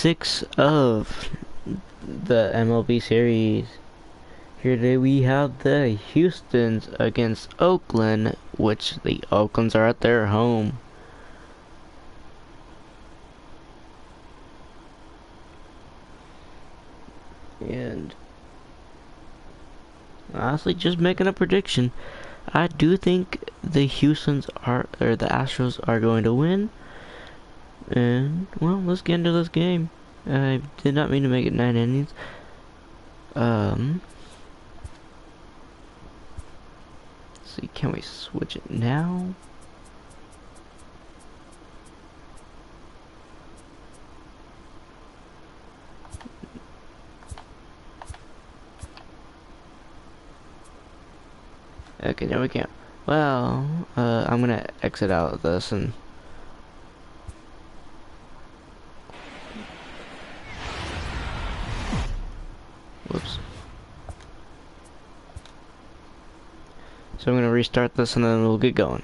6 of the MLB series. Here today we have the Houstons against Oakland, which the Oaklands are at their home. And honestly, just making a prediction, I do think the Astros are going to win. And well, let's get into this game. I did not mean to make it 9 innings. Let's see, can we switch it now? Okay, now we can't. Well, I'm gonna exit out of this and whoops. So I'm gonna restart this and then we'll get going.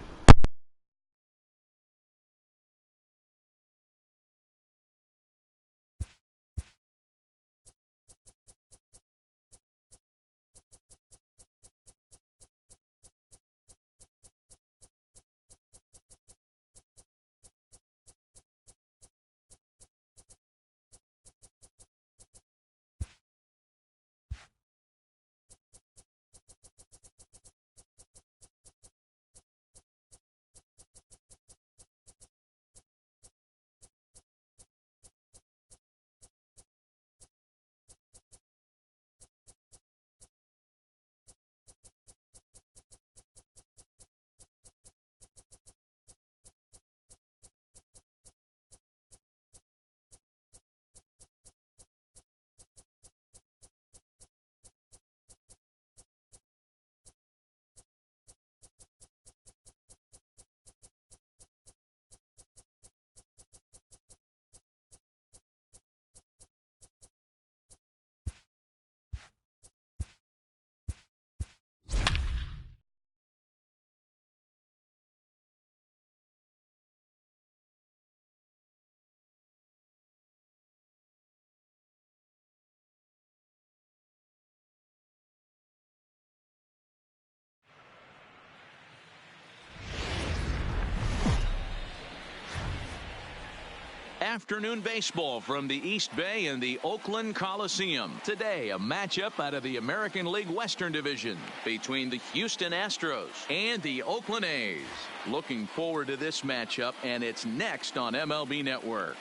Afternoon baseball from the East Bay and the Oakland Coliseum. Today, a matchup out of the American League Western Division between the Houston Astros and the Oakland A's. Looking forward to this matchup, and it's next on MLB Network.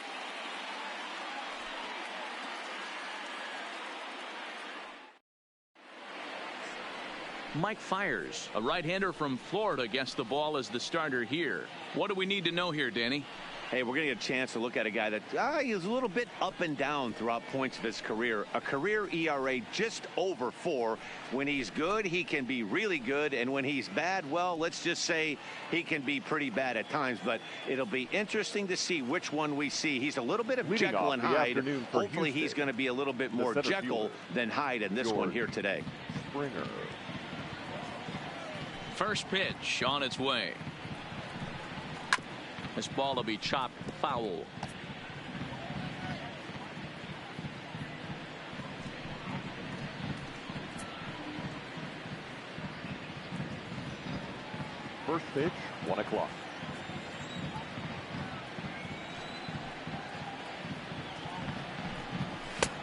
Mike Fiers, a right-hander from Florida, gets the ball as the starter here. What do we need to know here, Danny? Hey, we're going to get a chance to look at a guy that is a little bit up and down throughout points of his career. A career ERA just over 4. When he's good, he can be really good. And when he's bad, well, let's just say he can be pretty bad at times. But it'll be interesting to see which one we see. He's a little bit of Jekyll and Hyde. Hopefully he's going to be a little bit more Jekyll than Hyde in this one here today. Springer. First pitch on its way. This ball will be chopped foul. First pitch, 1 o'clock.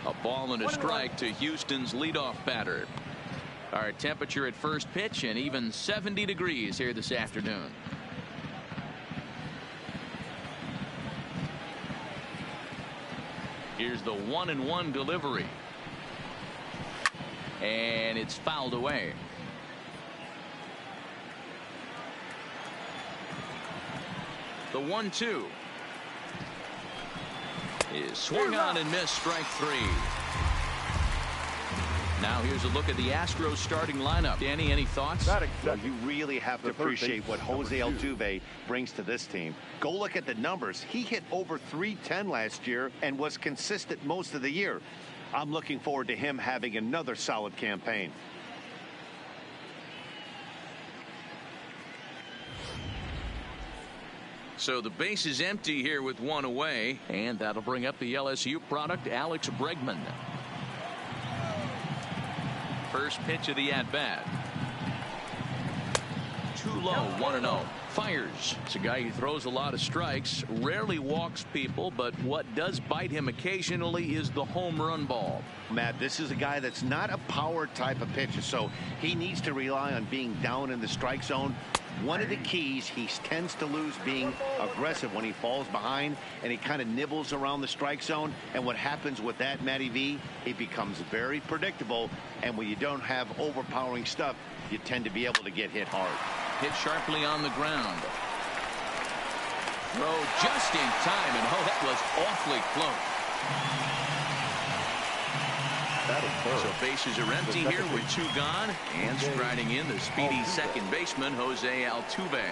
A ball and a strike to Houston's leadoff batter. Our temperature at first pitch and even 70 degrees here this afternoon. Here's the 1-1 delivery. And it's fouled away. The 1-2 is swung on and missed, strike 3. Now here's a look at the Astros starting lineup. Danny, any thoughts? Well, you really have to appreciate what Jose Altuve brings to this team. Go look at the numbers. He hit over .310 last year and was consistent most of the year. I'm looking forward to him having another solid campaign. So the base is empty here with one away, and that'll bring up the LSU product, Alex Bregman. First pitch of the at-bat. Too low, 1-0. Fires. It's a guy who throws a lot of strikes, rarely walks people, but what does bite him occasionally is the home run ball. Matt, this is a guy that's not a power type of pitcher, so he needs to rely on being down in the strike zone. One of the keys, he tends to lose being aggressive when he falls behind and he kind of nibbles around the strike zone. And what happens with that, Matty V, it becomes very predictable. And when you don't have overpowering stuff, you tend to be able to get hit hard. Hit sharply on the ground. Throw just in time, and oh, that was awfully close. So bases are empty here with two gone, and striding in the speedy second baseman Jose Altuve.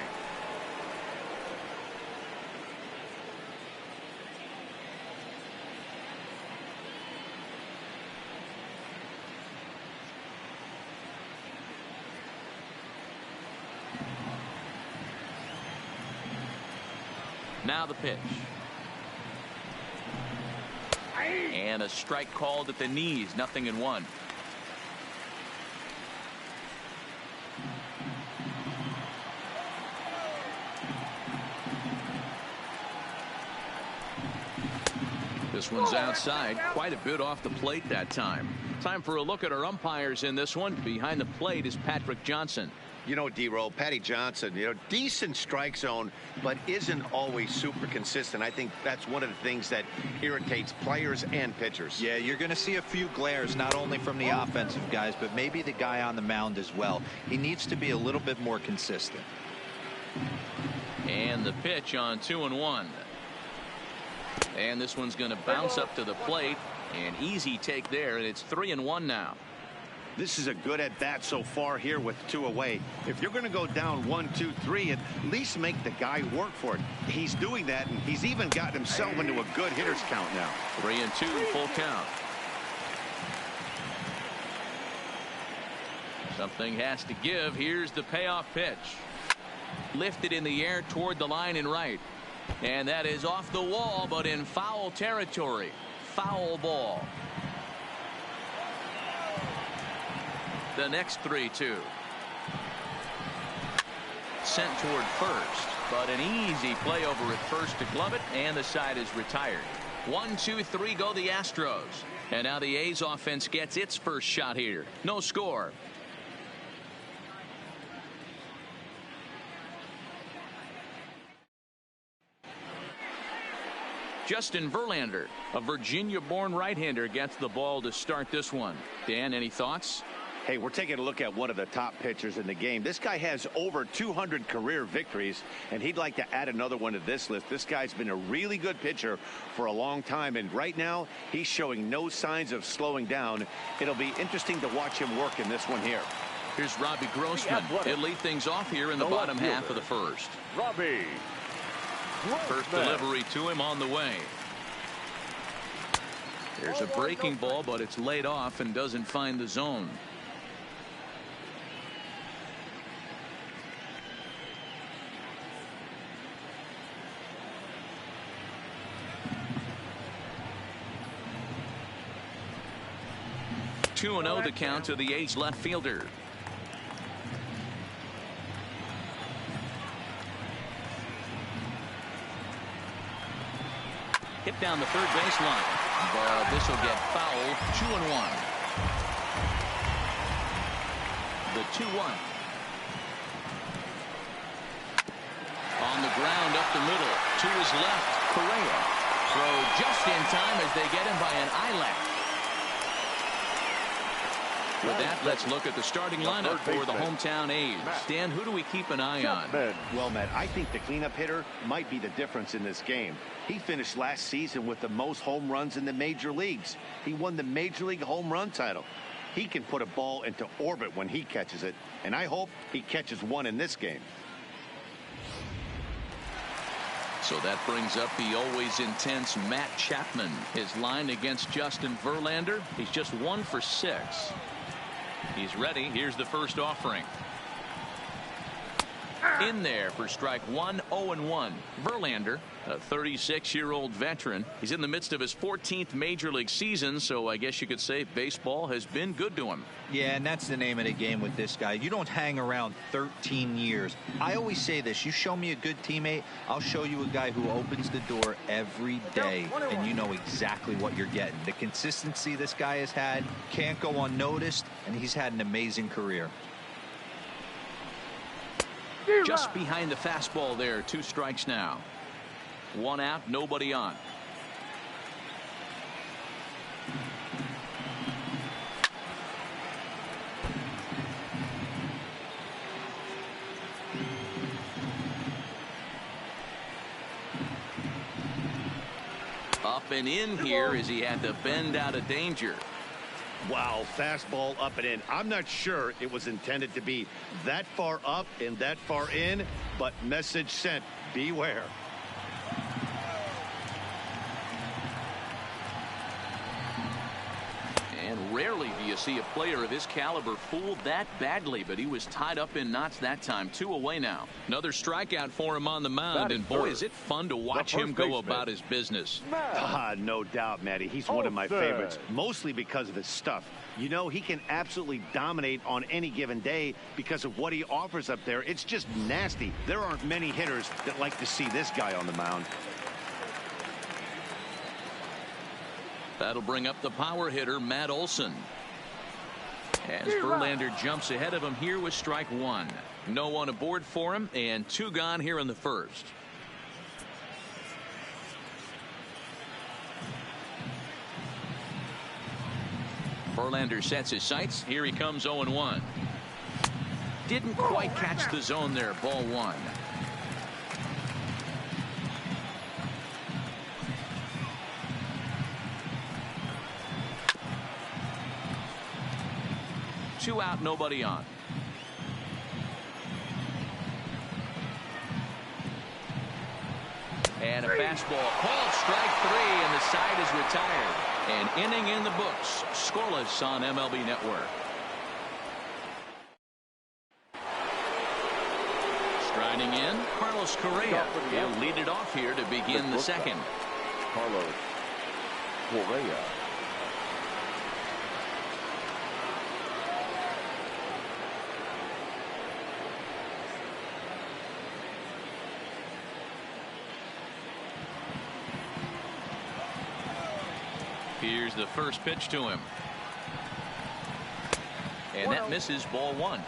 Now the pitch. And a strike called at the knees, 0-1. This one's outside, quite a bit off the plate that time. Time for a look at our umpires in this one. Behind the plate is Patrick Johnson. You know, D-Roll, Patty Johnson, decent strike zone, but isn't always super consistent. I think that's one of the things that irritates players and pitchers. Yeah, you're going to see a few glares, not only from the offensive guys, but maybe the guy on the mound as well. He needs to be a little bit more consistent. And the pitch on 2-1. And this one's going to bounce up to the plate. An easy take there, and it's 3-1 now. This is a good at bat so far here with two away. If you're going to go down 1, 2, 3, at least make the guy work for it. He's doing that, and he's even gotten himself into a good hitter's count now. 3-2, full count. Something has to give. Here's the payoff pitch. Lifted in the air toward the line and right. And that is off the wall, but in foul territory. Foul ball. The next 3-2. Sent toward first, but an easy play over at first to glove it, and the side is retired. 1, 2, 3 go the Astros. And now the A's offense gets its first shot here. No score. Justin Verlander, a Virginia-born right-hander, gets the ball to start this one. Dan, any thoughts? Hey, we're taking a look at one of the top pitchers in the game. This guy has over 200 career victories, and he'd like to add another one to this list. This guy's been a really good pitcher for a long time, and right now he's showing no signs of slowing down. It'll be interesting to watch him work in this one here. Here's Robbie Grossman. He'll lead things off here in the bottom half of the first. Robbie. First delivery to him on the way. There's a breaking ball, but it's laid off and doesn't find the zone. Two and 0 the count to the A's left fielder. Hit down the third baseline, but this will get foul. 2-1. The 2-1. On the ground up the middle to his left. Correa. Throw just in time as they get him by an eyelash. With that, let's look at the starting lineup for the hometown A's. Dan, who do we keep an eye on? Well, Matt, I think the cleanup hitter might be the difference in this game. He finished last season with the most home runs in the major leagues. He won the Major League home run title. He can put a ball into orbit when he catches it, and I hope he catches one in this game. So that brings up the always intense Matt Chapman. His line against Justin Verlander, he's just 1 for 6. He's ready. Here's the first offering. In there for strike one, 0-1. Verlander, a 36-year-old veteran. He's in the midst of his 14th major league season, so I guess you could say baseball has been good to him. Yeah, and that's the name of the game with this guy. You don't hang around 13 years. I always say this, you show me a good teammate, I'll show you a guy who opens the door every day, and you know exactly what you're getting. The consistency this guy has had can't go unnoticed, and he's had an amazing career. Just behind the fastball there, 2 strikes now. 1 out, nobody on. Up and in here as he had to bend out of danger. Wow, fastball up and in. I'm not sure it was intended to be that far up and that far in, but message sent. Beware. And rarely do you see a player of his caliber fooled that badly, but he was tied up in knots that time. 2 away now. Another strikeout for him on the mound, and boy, is it fun to watch him go about his business. No doubt, Matty. He's one of my favorites, mostly because of his stuff. You know, he can absolutely dominate on any given day because of what he offers up there. It's just nasty. There aren't many hitters that like to see this guy on the mound. That'll bring up the power hitter, Matt Olson. As Verlander jumps ahead of him here with strike 1. No one aboard for him, and 2 gone here in the first. Verlander sets his sights. Here he comes, 0-1. Didn't quite catch the zone there. Ball 1. Two out, nobody on. And a fastball called strike 3, and the side is retired. An inning in the books. Scoreless on MLB Network. Striding in, Carlos Correa. He'll lead it off here to begin the second. Carlos Correa. Here's the first pitch to him. And that misses, ball 1.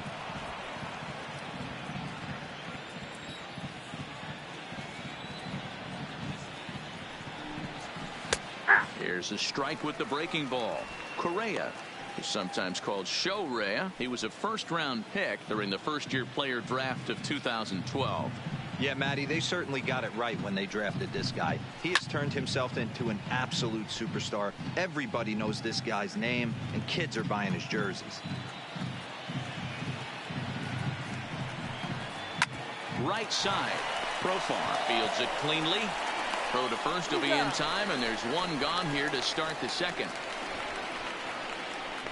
Here's a strike with the breaking ball. Correa is sometimes called Show Rea. He was a first-round pick during the first-year player draft of 2012. Yeah, Matty, they certainly got it right when they drafted this guy. He has turned himself into an absolute superstar. Everybody knows this guy's name, and kids are buying his jerseys. Right side. Profar fields it cleanly. Throw to first will be in time, and there's 1 gone here to start the second.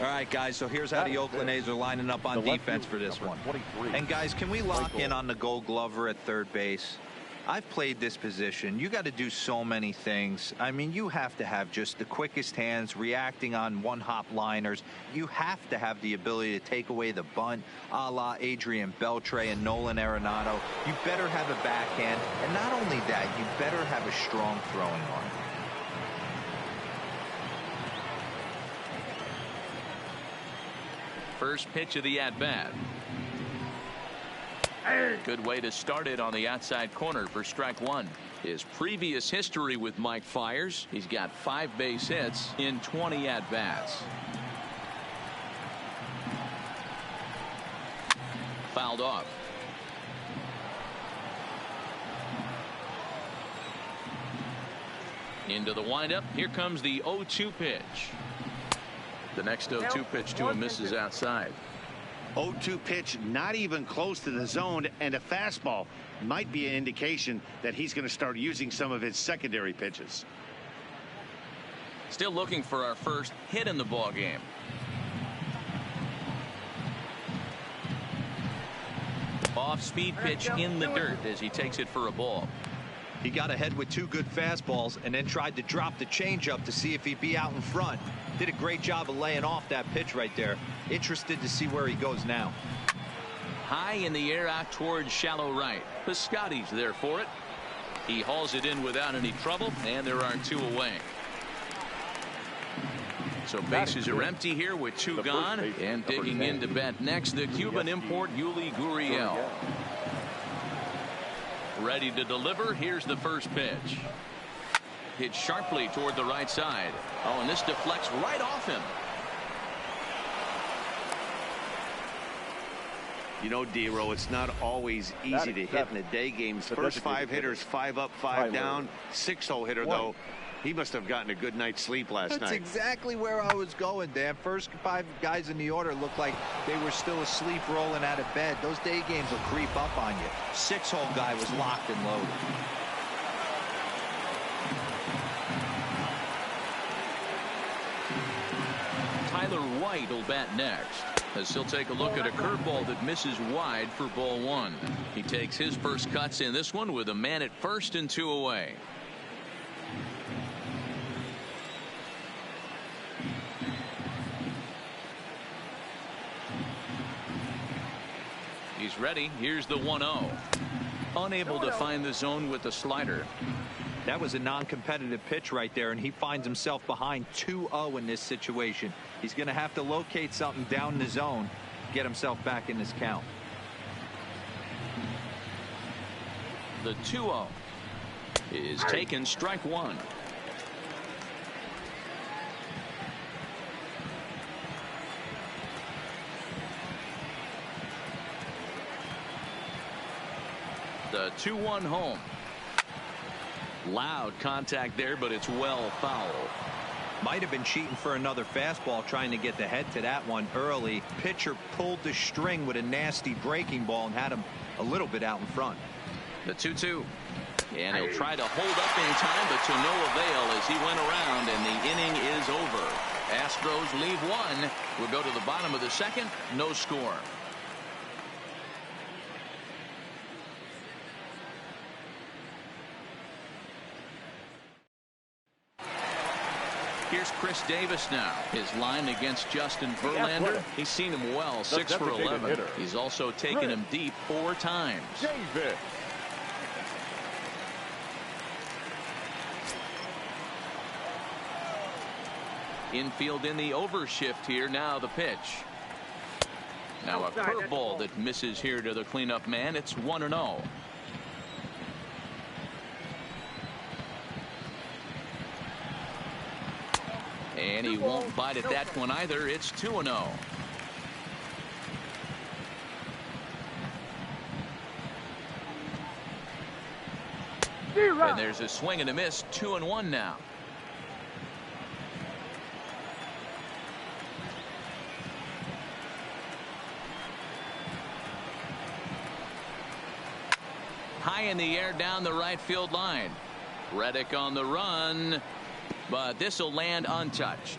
All right, guys, so here's how the Oakland A's are lining up on defense for this one. And, guys, can we lock in on the Gold Glover at third base? I've played this position. You got to do so many things. I mean, you have to have just the quickest hands, reacting on one-hop liners. You have to have the ability to take away the bunt, a la Adrian Beltre and Nolan Arenado. You better have a backhand, and not only that, you better have a strong throwing arm. First pitch of the at-bat. Good way to start it on the outside corner for strike 1. His previous history with Mike Fiers, he's got 5 base hits in 20 at-bats. Fouled off. Into the windup. Here comes the 0-2 pitch. The next 0-2 pitch to him misses outside. 0-2 pitch, not even close to the zone, and a fastball might be an indication that he's going to start using some of his secondary pitches. Still looking for our first hit in the ball game. Off-speed pitch in the dirt as he takes it for a ball. He got ahead with 2 good fastballs and then tried to drop the changeup to see if he'd be out in front. Did a great job of laying off that pitch right there. Interested to see where he goes now. High in the air out towards shallow right. Piscotty's there for it. He hauls it in without any trouble, and there are 2 away. So bases are empty here with 2 gone, and digging in to bat next, the Cuban import Yuli Gurriel. Ready to deliver. Here's the first pitch. Hit sharply toward the right side. Oh, and this deflects right off him. You know, D-Row, it's not always easy to hit in the day games. First 5 hitters, 5 up, 5 down. 6-0 hitter, though. He must have gotten a good night's sleep last night. That's exactly where I was going, Dan. First 5 guys in the order looked like they were still asleep rolling out of bed. Those day games will creep up on you. 6-hole guy was locked and loaded. Tyler White will bat next, as he'll take a look at a curveball that misses wide for ball 1. He takes his first cuts in this one with a man at first and 2 away. He's ready. Here's the 1-0. Unable to find the zone with the slider. That was a non-competitive pitch right there, and he finds himself behind 2-0 in this situation. He's going to have to locate something down in the zone, get himself back in this count. The 2-0 is taken, strike 1. The 2-1 home. Loud contact there, but it's well foul. Might have been cheating for another fastball, trying to get the head to that one early. Pitcher pulled the string with a nasty breaking ball and had him a little bit out in front. The 2-2. And he'll try to hold up in time, but to no avail as he went around, and the inning is over. Astros leave 1. We'll go to the bottom of the 2nd. No score. Here's Chris Davis now. His line against Justin Verlander. He's seen him well, 6 for 11. He's also taken him deep 4 times. Davis. Infield in the overshift here. Now the pitch. Now a curveball that misses here to the cleanup man. It's 1-0. And he won't bite at that one either. It's 2-0. And there's a swing and a miss. 2-1 now. High in the air down the right field line. Reddick on the run, but this will land untouched.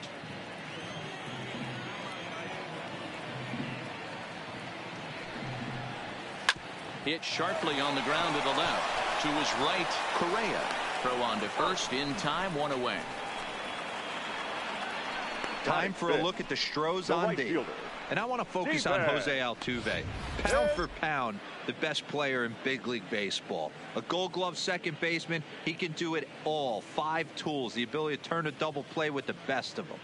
Hit sharply on the ground to the left. To his right, Correa. Throw on to first in time, 1 away. Time for a look at the Astros on D. And I want to focus on Jose Altuve. Pound for pound, the best player in big league baseball. A Gold Glove second baseman. He can do it all. 5 tools. The ability to turn a double play with the best of them.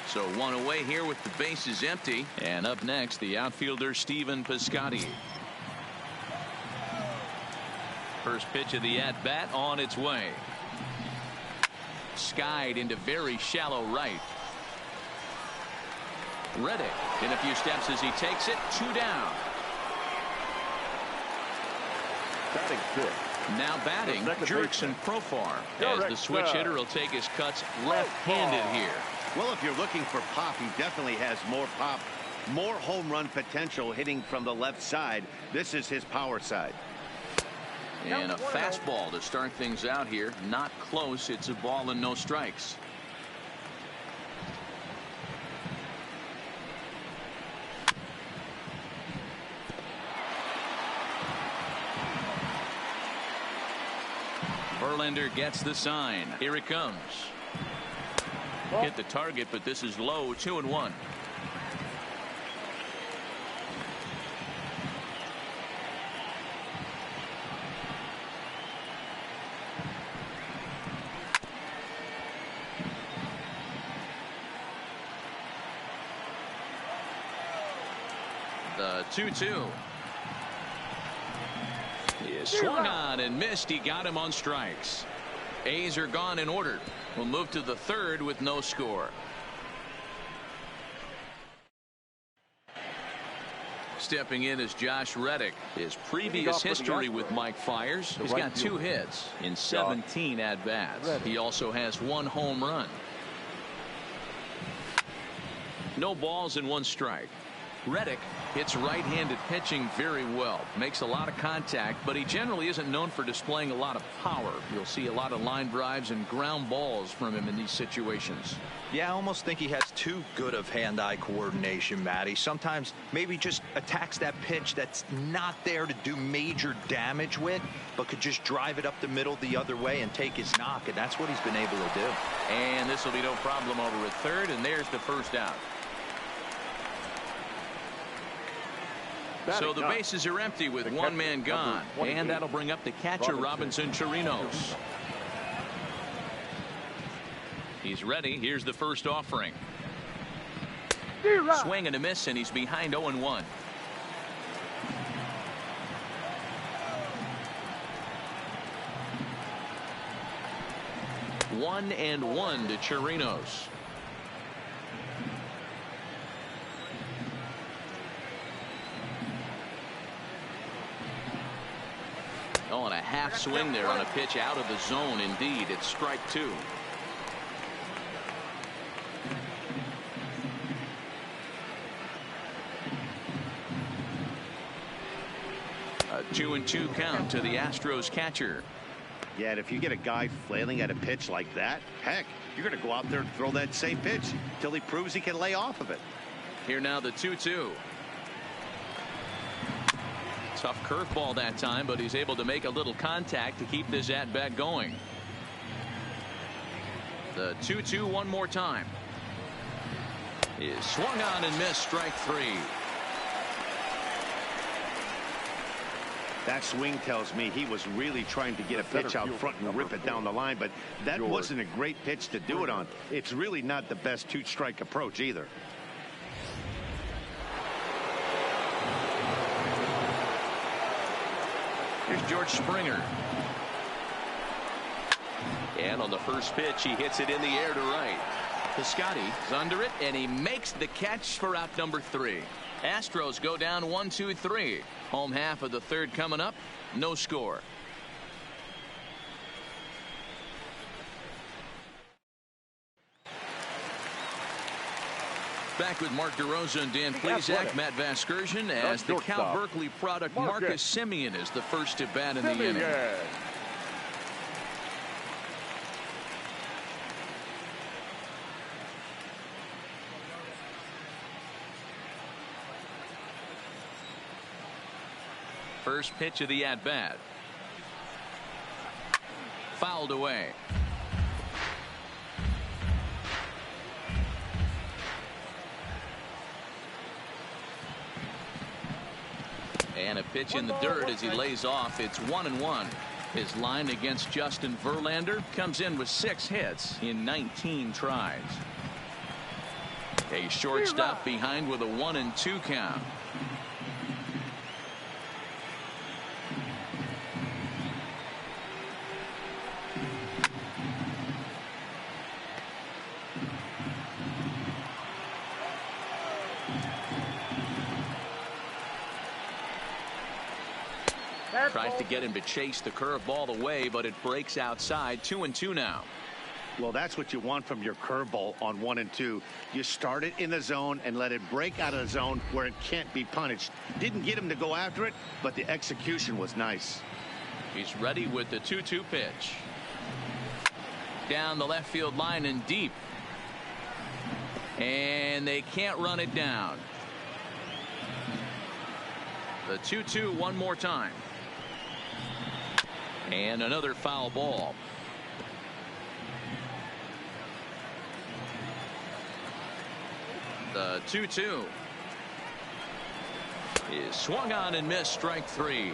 So 1 away here with the bases empty. And up next, the outfielder Stephen Piscotty. First pitch of the at-bat on its way. Skied into very shallow right. Reddick in a few steps as he takes it. 2 down. Batting 5th. Now batting, Jurickson Profar, as the switch hitter will take his cuts left-handed here. Well, if you're looking for pop, he definitely has more pop, more home run potential hitting from the left side. This is his power side. And a fastball to start things out here. Not close. It's a ball and no strikes. Verlander gets the sign. Here it comes. Hit the target, but this is low. 2-1. The 2-2. He swung on and missed. He got him on strikes. A's are gone in order. We'll move to the third with no score. Stepping in is Josh Reddick. His previous history with Mike Fiers. He's got 2 hits in 17 at-bats. He also has 1 home run. No balls and 1 strike. Reddick hits right-handed pitching very well. Makes a lot of contact, but he generally isn't known for displaying a lot of power. You'll see a lot of line drives and ground balls from him in these situations. Yeah, I almost think he has too good of hand-eye coordination, Matty. Sometimes maybe just attacks that pitch that's not there to do major damage with, but could just drive it up the middle the other way and take his knock, and that's what he's been able to do. And this will be no problem over at third, and there's the first out. So the bases are empty with 1 man gone, and that'll bring up the catcher, Robinson Chirinos. He's ready. Here's the first offering. Swing and a miss, and he's behind 0-1. One and one to Chirinos. Oh, and a half swing there on a pitch out of the zone. Indeed, it's strike 2. A 2-2 count to the Astros catcher. Yeah, and if you get a guy flailing at a pitch like that, heck, you're going to go out there and throw that same pitch till he proves he can lay off of it. Here now the 2-2. Tough curveball that time, but he's able to make a little contact to keep this at-bat going. The 2-2 one more time. Is swung on and missed. Strike 3. That swing tells me he was really trying to get a pitch out front and rip it down the line, but that wasn't a great pitch to do it on. It's really not the best 2-strike approach either. Here's George Springer. And on the first pitch, he hits it in the air to right. Piscotty is under it, and he makes the catch for out number 3. Astros go down 1-2-3. Home half of the third coming up. No score. Back with Mark DeRosa and Dan Plesac, Matt Vasgersian, as the Cal Berkeley product Marcus Semien is the first to bat in the inning. First pitch of the at-bat. Fouled away. And a pitch in the dirt as he lays off. It's 1-1. His line against Justin Verlander comes in with 6 hits in 19 tries. A shortstop behind with a 1-2 count. Tries to get him to chase the curveball away, but it breaks outside. 2-2 now. Well, that's what you want from your curveball on 1 and 2. You start it in the zone and let it break out of the zone where it can't be punished. Didn't get him to go after it, but the execution was nice. He's ready with the 2-2 pitch. Down the left field line and deep. And they can't run it down. The 2-2 one more time. And another foul ball. The 2-2 is swung on and missed. Strike three.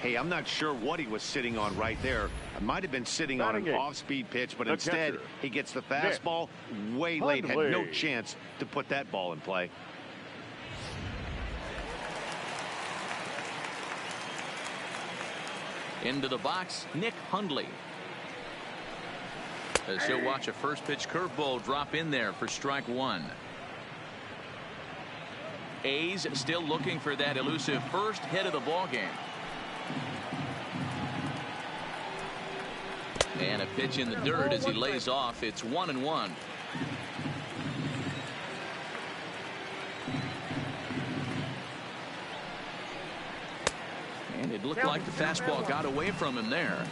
Hey, I'm not sure what he was sitting on right there. I might have been sitting on an off-speed pitch, but instead he gets the fastball way late. Had no chance to put that ball in play. Into the box, Nick Hundley. As he'll watch a first pitch curveball drop in there for strike one. A's still looking for that elusive first hit of the ball game. And a pitch in the dirt as he lays off. It's 1-1. And it looked like the fastball got away from him there.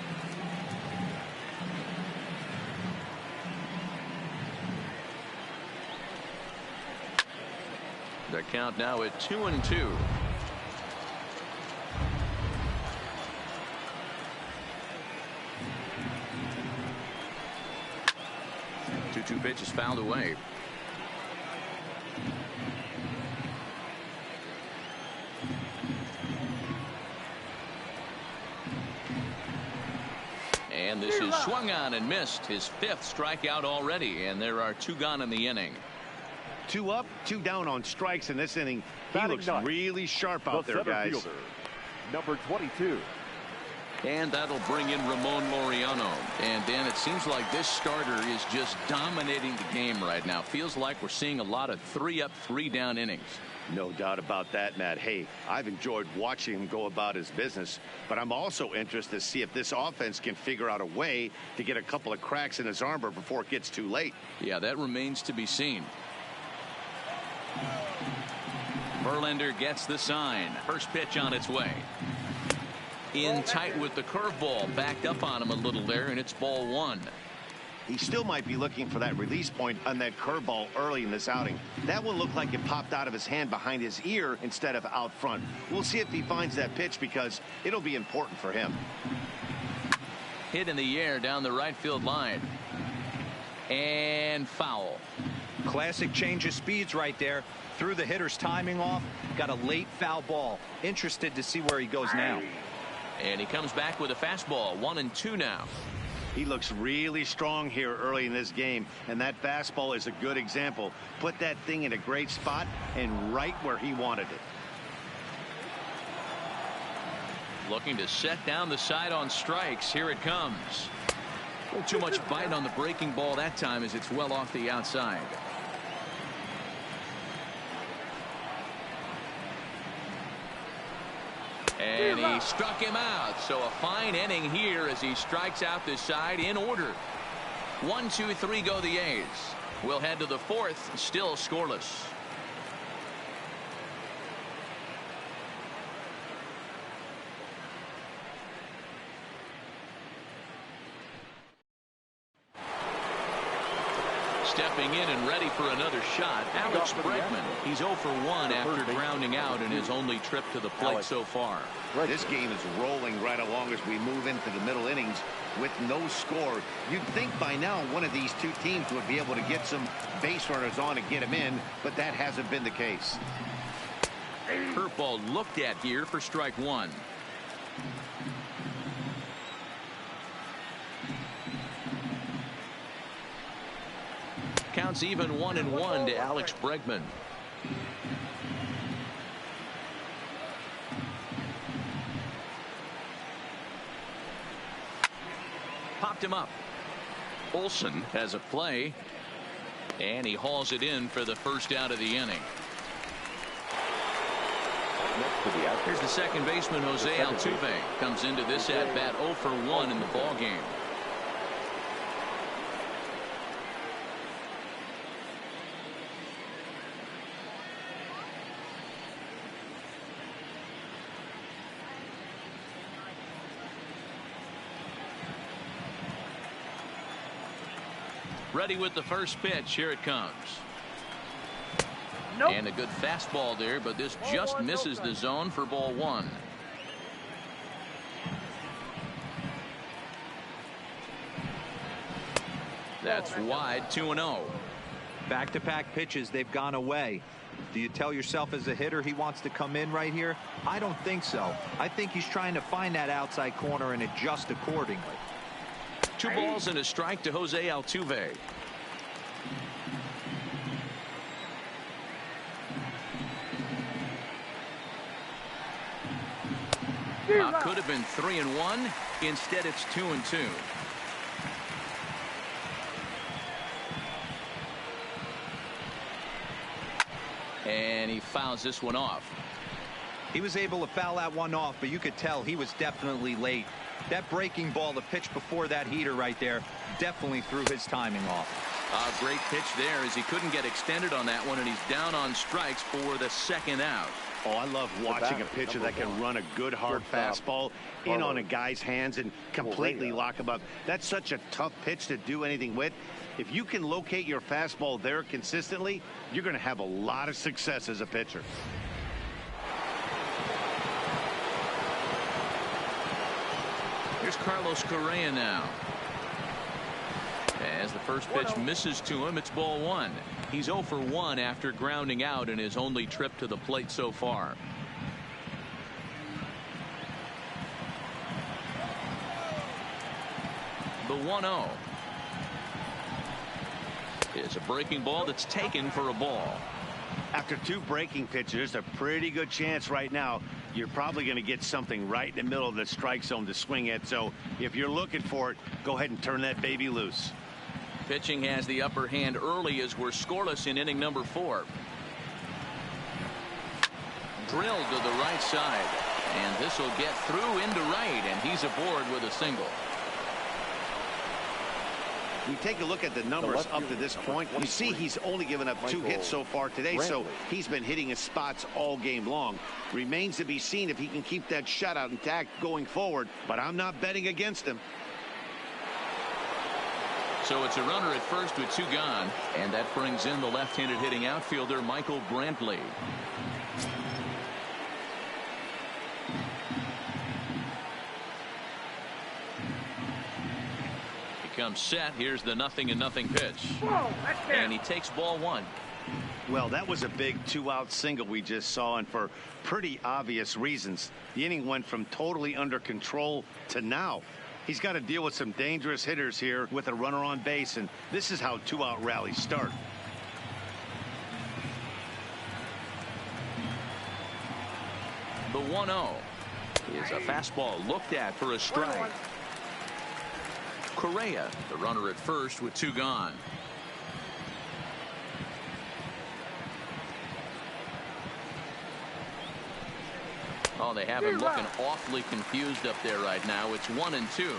The count now at 2-2. 2-2 pitch is fouled away. And this is swung on and missed. His fifth strikeout already, and there are two gone in the inning. 2 up, 2 down on strikes in this inning. He looks really sharp out there, guys. Fielder, number 22. And that'll bring in Ramon Laureano. And Dan, it seems like this starter is just dominating the game right now. Feels like we're seeing a lot of 3 up, 3 down innings. No doubt about that, Matt. Hey, I've enjoyed watching him go about his business, but I'm also interested to see if this offense can figure out a way to get a couple of cracks in his armor before it gets too late. Yeah, that remains to be seen. Verlander gets the sign. First pitch on its way. In tight with the curveball, backed up on him a little there, and it's ball one. He still might be looking for that release point on that curveball early in this outing. That one looked like it popped out of his hand behind his ear instead of out front. We'll see if he finds that pitch because it'll be important for him. Hit in the air down the right field line. And foul. Classic change of speeds right there. Threw the hitter's timing off. Got a late foul ball. Interested to see where he goes now. And he comes back with a fastball. 1-2 now. He looks really strong here early in this game, and that fastball is a good example. Put that thing in a great spot and right where he wanted it. Looking to set down the side on strikes. Here it comes. A little too much bite on the breaking ball that time as it's well off the outside. And he struck him out. So a fine inning here as he strikes out this side in order. 1, 2, 3 go the A's. We'll head to the fourth, still scoreless. Stepping in and ready for another shot, Alex Bregman. He's 0 for 1 after grounding out in his only trip to the plate so far. This game is rolling right along as we move into the middle innings with no score. You'd think by now one of these two teams would be able to get some base runners on and get them in, but that hasn't been the case. Curveball looked at here for strike one. Counts even 1-1 to Alex Bregman. Popped him up. Olsen has a play, and he hauls it in for the first out of the inning. Here's the second baseman, Jose Altuve. Comes into this at bat 0 for 1 in the ball game. Ready with the first pitch. Here it comes. And a good fastball there, but this just misses the zone for ball one. That's wide, 2-0. Back-to-back pitches, they've gone away. Do you tell yourself as a hitter he wants to come in right here? I don't think so. I think he's trying to find that outside corner and adjust accordingly. 2 balls and a strike to Jose Altuve. Could have been 3-1. Instead, it's 2-2. And he fouls this one off. He was able to foul that one off, but you could tell he was definitely late. That breaking ball, the pitch before that heater right there, definitely threw his timing off. A great pitch there as he couldn't get extended on that one, and he's down on strikes for the second out. Oh, I love watching a pitcher that can run a good hard fastball in on a guy's hands and completely lock him up. That's such a tough pitch to do anything with. If you can locate your fastball there consistently, you're going to have a lot of success as a pitcher. Here's Carlos Correa now. As the first pitch misses to him, it's ball 1. He's 0 for 1 after grounding out in his only trip to the plate so far. The 1-0 is a breaking ball that's taken for a ball. After 2 breaking pitches, there's a pretty good chance right now you're probably going to get something right in the middle of the strike zone to swing at. So if you're looking for it, go ahead and turn that baby loose. Pitching has the upper hand early as we're scoreless in inning number 4. Drilled to the right side, and this will get through into right, and he's aboard with a single. We take a look at the numbers up to this point. You see he's only given up 2 hits so far today, so he's been hitting his spots all game long. Remains to be seen if he can keep that shutout intact going forward, but I'm not betting against him. So it's a runner at first with 2 gone, and that brings in the left-handed hitting outfielder Michael Brantley. Comes set. Here's the 0-0 pitch. And he takes ball 1. Well, that was a big 2-out single we just saw, and for pretty obvious reasons. The inning went from totally under control to now. He's got to deal with some dangerous hitters here with a runner on base, and this is how 2-out rallies start. The 1-0 is a fastball looked at for a strike. Correa, the runner at first with 2 gone. Oh, they have him looking awfully confused up there right now. It's 1-2.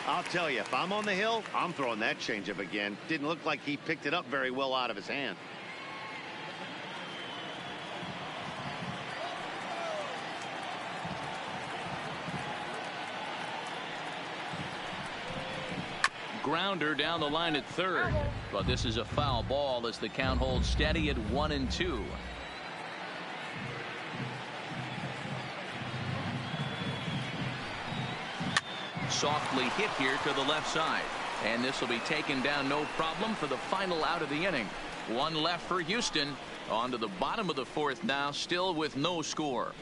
I'll tell you, if I'm on the hill, I'm throwing that changeup again. Didn't look like he picked it up very well out of his hand. Grounder down the line at third, but this is a foul ball as the count holds steady at 1-2. Softly hit here to the left side, and this will be taken down no problem for the final out of the inning. 1 left for Houston. On to the bottom of the 4th now, still with no score.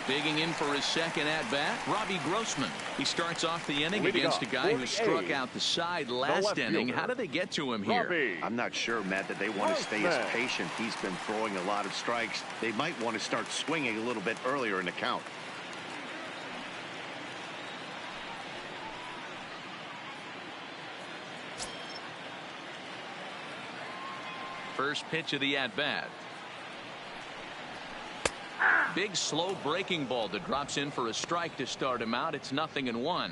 Digging in for his second at-bat, Robbie Grossman. He starts off the inning against a guy who struck out the side last inning. How do they get to him here? I'm not sure, Matt, that they want to stay as patient. He's been throwing a lot of strikes. They might want to start swinging a little bit earlier in the count. First pitch of the at-bat. Big slow breaking ball that drops in for a strike to start him out. It's 0-1.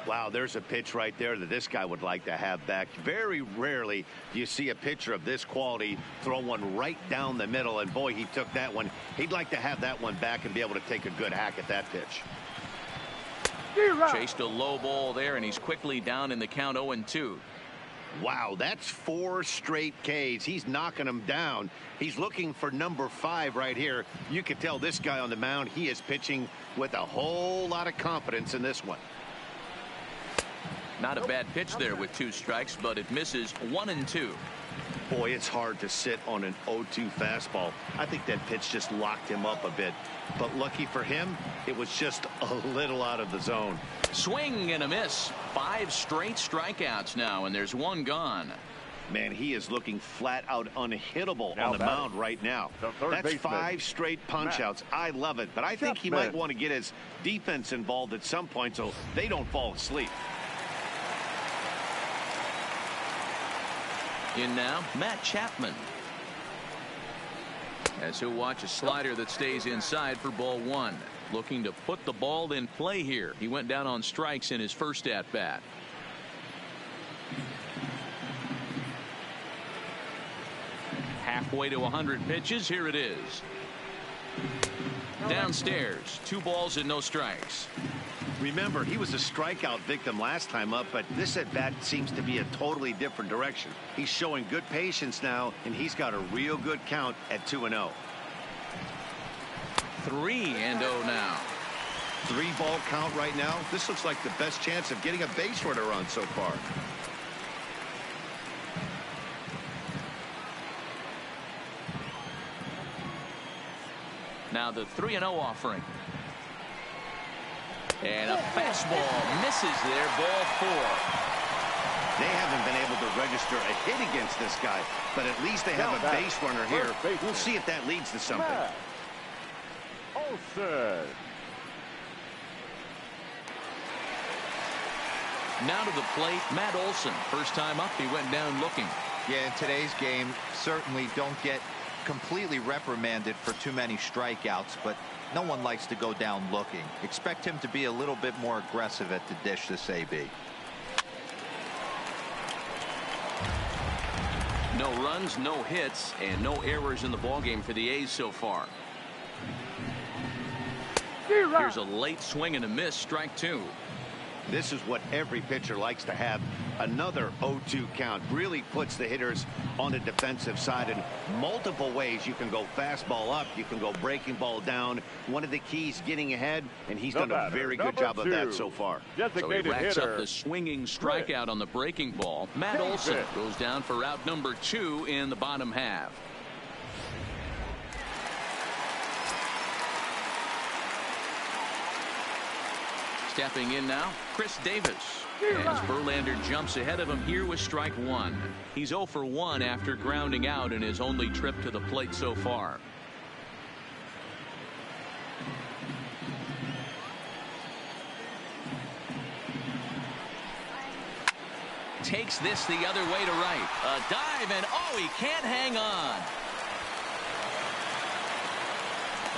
Wow, there's a pitch right there that this guy would like to have back. Very rarely do you see a pitcher of this quality throw one right down the middle, and boy, he took that one. He'd like to have that one back and be able to take a good hack at that pitch. Chased a low ball there, and he's quickly down in the count 0-2. Wow, that's 4 straight Ks. He's knocking them down. He's looking for number 5 right here. You can tell this guy on the mound, he is pitching with a whole lot of confidence in this one. Not a bad pitch there with 2 strikes, but it misses 1 and 2. Boy, it's hard to sit on an 0-2 fastball. I think that pitch just locked him up a bit. But lucky for him, it was just a little out of the zone. Swing and a miss. 5 straight strikeouts now, and there's 1 gone. Man, he is looking flat out unhittable Now on the batting, mound right now. the third That's baseman, 5 straight punch-outs. I love it, but I think he might want to get his defense involved at some point so they don't fall asleep. In now, Matt Chapman. As he'll watch a slider that stays inside for ball 1. Looking to put the ball in play here. He went down on strikes in his first at-bat. Halfway to 100 pitches. Here it is. Downstairs. 2 balls and no strikes. Remember, he was a strikeout victim last time up, but this at-bat seems to be a totally different direction. He's showing good patience now, and he's got a real good count at 2-0. 3-0 now. 3-ball count right now. This looks like the best chance of getting a base runner on so far. Now the 3-0 offering. And a fastball misses there. Ball 4. They haven't been able to register a hit against this guy, but at least they have a base runner here. We'll see if that leads to something. Olsen. Now to the plate, Matt Olson. First time up, he went down looking. Yeah, in today's game, certainly don't get completely reprimanded for too many strikeouts, but no one likes to go down looking. Expect him to be a little bit more aggressive at the dish this AB. No runs, no hits, and no errors in the ballgame for the A's so far. Here's a late swing and a miss, strike 2. This is what every pitcher likes to have. Another 0-2 count really puts the hitters on the defensive side in multiple ways. You can go fastball up, you can go breaking ball down. One of the keys, getting ahead, and he's done a very good job of that so far. So he racks up the swinging strikeout on the breaking ball. Matt Olson goes down for out number 2 in the bottom half. Stepping in now, Chris Davis. As Verlander jumps ahead of him here with strike 1. He's 0 for 1 after grounding out in his only trip to the plate so far. Takes this the other way to right. A dive, and oh, he can't hang on.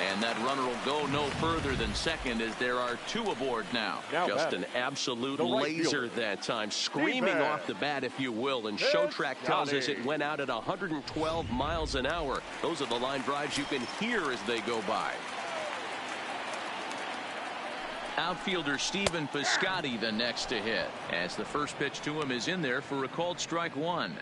And that runner will go no further than second as there are 2 aboard now. Just an absolute laser that time, screaming off the bat, if you will. And Showtrack tells us it went out at 112 miles an hour. Those are the line drives you can hear as they go by. Outfielder Stephen Piscotty the next to hit, as the first pitch to him is in there for a called strike 1.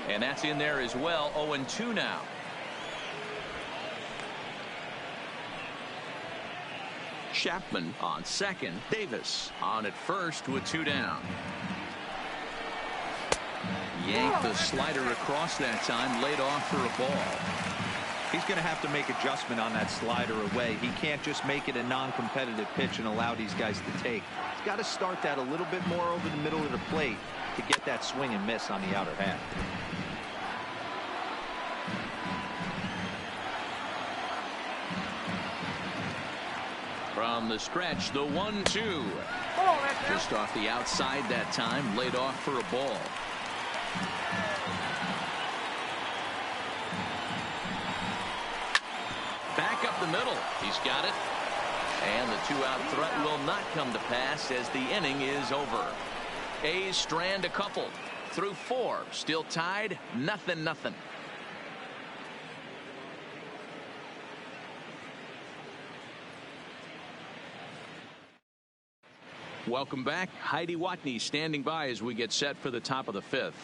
And that's in there as well. 0-2 now. Chapman on second. Davis on at first with 2 down. Yanked the slider across that time, laid off for a ball. He's going to have to make adjustment on that slider away. He can't just make it a non-competitive pitch and allow these guys to take. He's got to start that a little bit more over the middle of the plate to get that swing and miss on the outer half. From the stretch, the 1-2. Just off the outside that time, laid off for a ball. Back up the middle. He's got it. And the 2-out threat will not come to pass as the inning is over. A's strand a couple. Through 4. Still tied. 0-0. Welcome back. Heidi Watney standing by as we get set for the top of the 5th.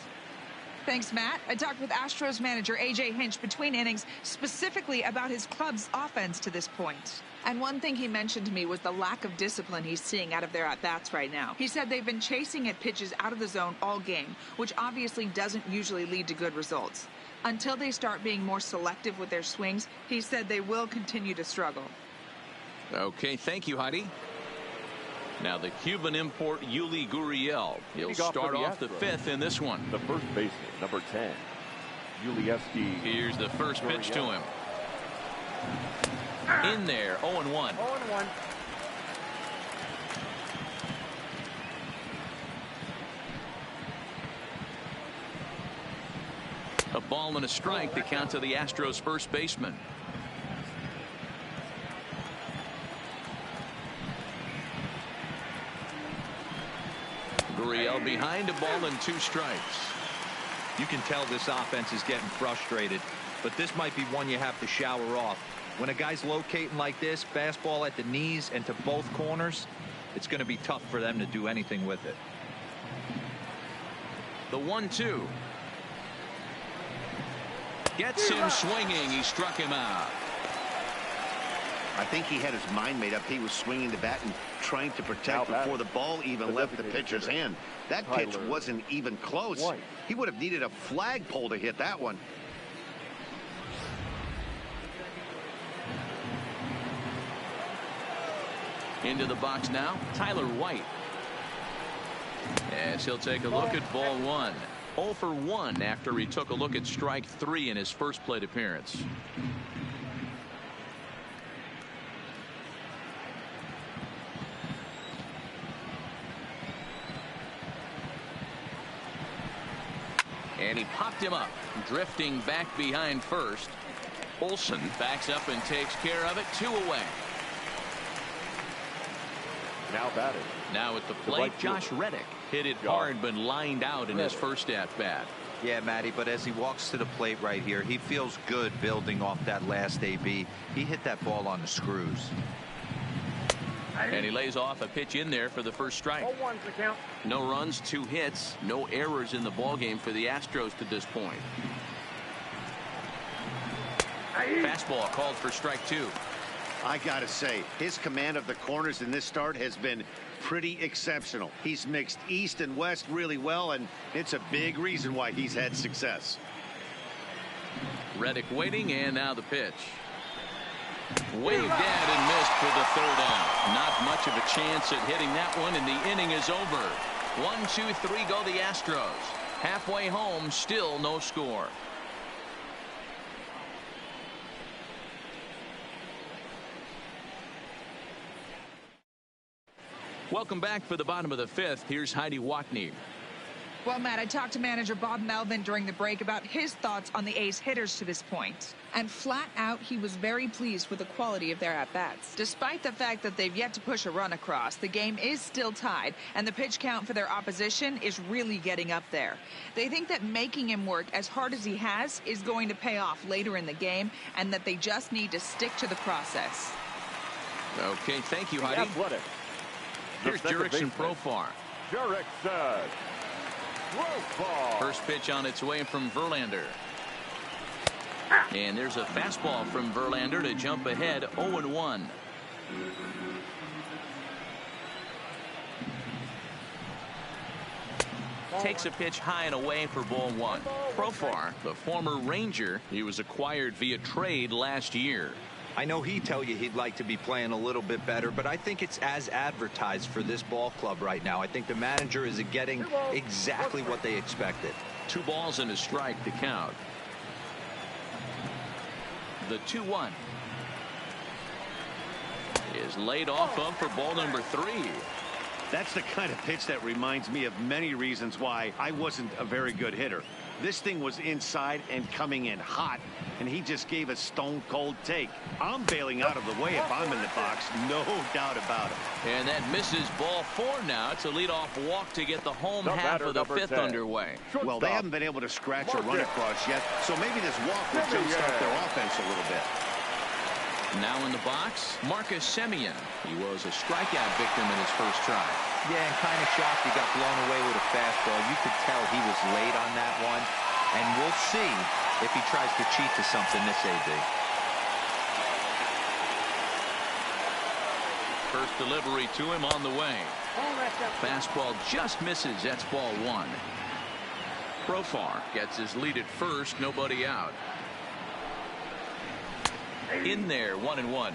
Thanks, Matt. I talked with Astros manager A.J. Hinch between innings specifically about his club's offense to this point. And one thing he mentioned to me was the lack of discipline he's seeing out of their at-bats right now. He said they've been chasing at pitches out of the zone all game, which obviously doesn't usually lead to good results. Until they start being more selective with their swings, he said they will continue to struggle. Okay, thank you, Heidi. Now the Cuban import Yuli Gurriel. He'll start off the 5th in this one. The first baseman, number 10, Yuli. Here's the first pitch to him. In there, 0-1. 0-1. A ball and a strike to count to the Astros first baseman. Gurriel behind, a ball and 2 strikes. You can tell this offense is getting frustrated, but this might be one you have to shower off. When a guy's locating like this, fastball at the knees and to both corners, it's going to be tough for them to do anything with it. The 1-2. Gets him swinging. He struck him out. I think he had his mind made up. He was swinging the bat and trying to protect before the ball even left the pitcher's hand. That pitch wasn't even close. He would have needed a flagpole to hit that one. Into the box now, Tyler White. As he'll take a look at ball 1. 0 for 1 after he took a look at strike 3 in his first plate appearance. And he popped him up, drifting back behind first. Olsen backs up and takes care of it. 2 away. Now batting. Now at the plate, Josh Reddick hit it hard but lined out in his first at bat. Yeah, Matty, but as he walks to the plate right here, he feels good building off that last AB. He hit that ball on the screws. And he lays off a pitch in there for the first strike. No runs, 2 hits, no errors in the ballgame for the Astros to this point. Fastball called for strike 2. I gotta say, his command of the corners in this start has been pretty exceptional. He's mixed east and west really well, and it's a big reason why he's had success. Reddick waiting, and now the pitch. Waved at and missed for the 3rd out. Not much of a chance at hitting that one, and the inning is over. 1, 2, 3 go the Astros. Halfway home, still no score. Welcome back for the bottom of the 5th. Here's Heidi Watney. Well, Matt, I talked to manager Bob Melvin during the break about his thoughts on the A's hitters to this point. And flat out, he was very pleased with the quality of their at-bats. Despite the fact that they've yet to push a run across, the game is still tied, and the pitch count for their opposition is really getting up there. They think that making him work as hard as he has is going to pay off later in the game, and that they just need to stick to the process. Okay, thank you, Heidi. Here's Jurickson Profar. Jurickson Profar. First pitch on its way from Verlander. And there's a fastball from Verlander to jump ahead 0-1. Takes a pitch high and away for ball 1. Profar, the former Ranger, he was acquired via trade last year. I know he'd tell you he'd like to be playing a little bit better, but I think it's as advertised for this ball club right now. I think the manager is getting exactly what they expected. 2 balls and a strike to count. The 2-1 is laid off of for ball number 3. That's the kind of pitch that reminds me of many reasons why I wasn't a very good hitter. This thing was inside and coming in hot, and he just gave a stone-cold take. I'm bailing out of the way if I'm in the box, no doubt about it. And that misses ball 4 now. It's a leadoff walk to get the home half of the 5th underway. Well, they haven't been able to scratch a run across yet, so maybe this walk will jumpstart their offense a little bit. Now in the box, Marcus Semien. He was a strikeout victim in his first try. Yeah, and kind of shocked he got blown away with a fastball. You could tell he was late on that one. And we'll see if he tries to cheat to something this AB. First delivery to him on the way. Fastball just misses. That's ball one. Profar gets his lead at first. Nobody out. In there, 1-1.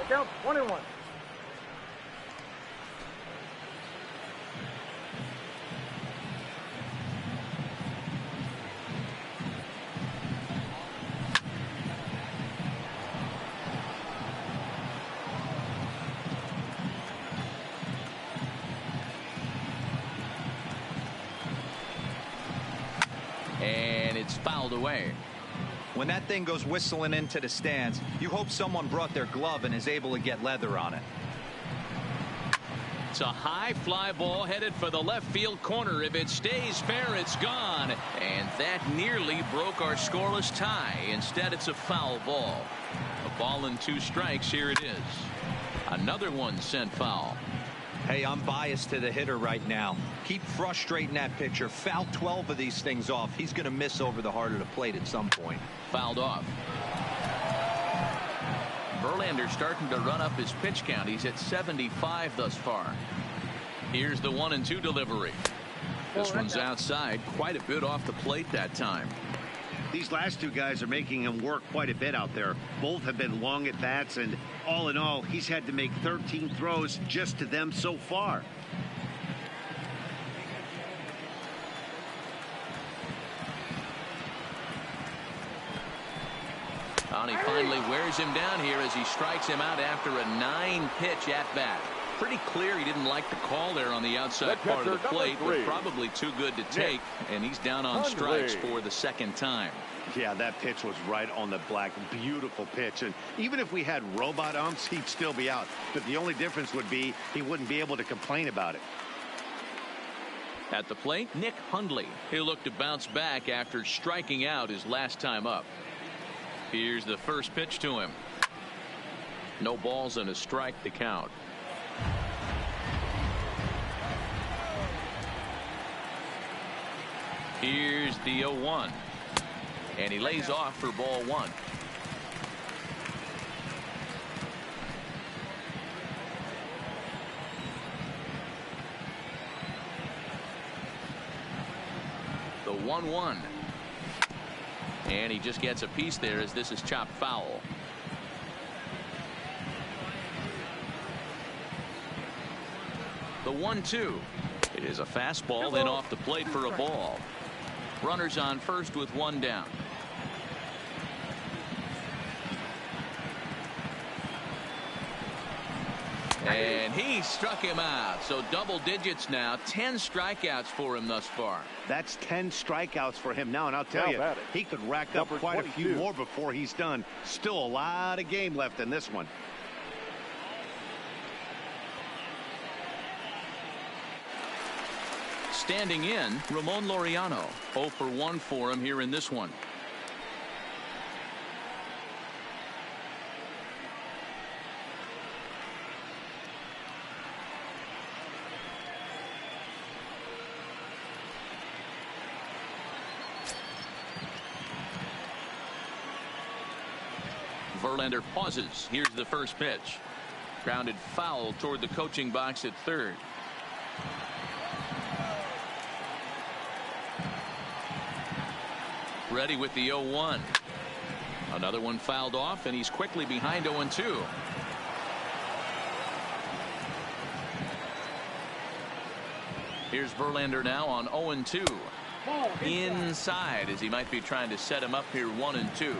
Down 1-1. And it's fouled away. When that thing goes whistling into the stands, you hope someone brought their glove and is able to get leather on it. It's a high fly ball headed for the left field corner. If it stays fair, it's gone. And that nearly broke our scoreless tie. Instead, it's a foul ball. A ball and 2 strikes. Here it is. Another one sent foul. Hey, I'm biased to the hitter right now. Keep frustrating that pitcher. Foul 12 of these things off. He's going to miss over the heart of the plate at some point. Fouled off. Verlander starting to run up his pitch count. He's at 75 thus far. Here's the 1-2 delivery. This one's outside, quite a bit off the plate that time. These last 2 guys are making him work quite a bit out there. Both have been long at bats, and all in all, he's had to make 13 throws just to them so far. And he finally wears him down here as he strikes him out after a 9-pitch at bat. Pretty clear he didn't like the call there on the outside part of the plate, but probably too good to take, and he's down on strikes for the second time. Yeah, that pitch was right on the black. Beautiful pitch. And even if we had robot umps, he'd still be out. But the only difference would be he wouldn't be able to complain about it. At the plate, Nick Hundley. He'll look to bounce back after striking out his last time up. Here's the first pitch to him. No balls and a strike to count. Here's the 0-1. And he lays off for ball 1. The 1-1. And he just gets a piece there as this is chopped foul. The 1-2. It is a fastball, then off the plate for a ball. Runners on first with 1 down. And he struck him out. So double digits now. 10 strikeouts for him thus far. That's 10 strikeouts for him now. And I'll tell you, he could rack up quite a few more before he's done. Still a lot of game left in this one. Standing in, Ramon Laureano. 0 for 1 for him here in this one. Verlander pauses. Here's the first pitch. Grounded foul toward the coaching box at third. Ready with the 0-1. Another one fouled off, and he's quickly behind 0-2. Here's Verlander now on 0-2. Inside, as he might be trying to set him up here 1-2.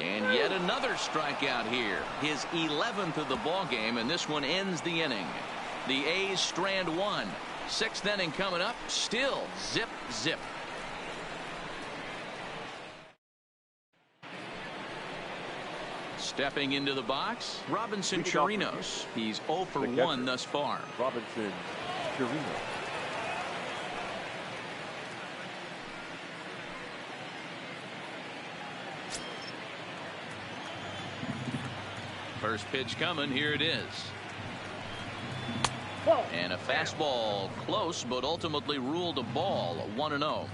And yet another strikeout here. His 11th of the ball game, and this one ends the inning. The A's strand 1. 6th inning coming up. Still zip, zip. Stepping into the box, Robinson Chirinos. He's 0 for 1 thus far. Robinson Chirinos. First pitch coming. Here it is. And a fastball close, but ultimately ruled a ball. 1-0.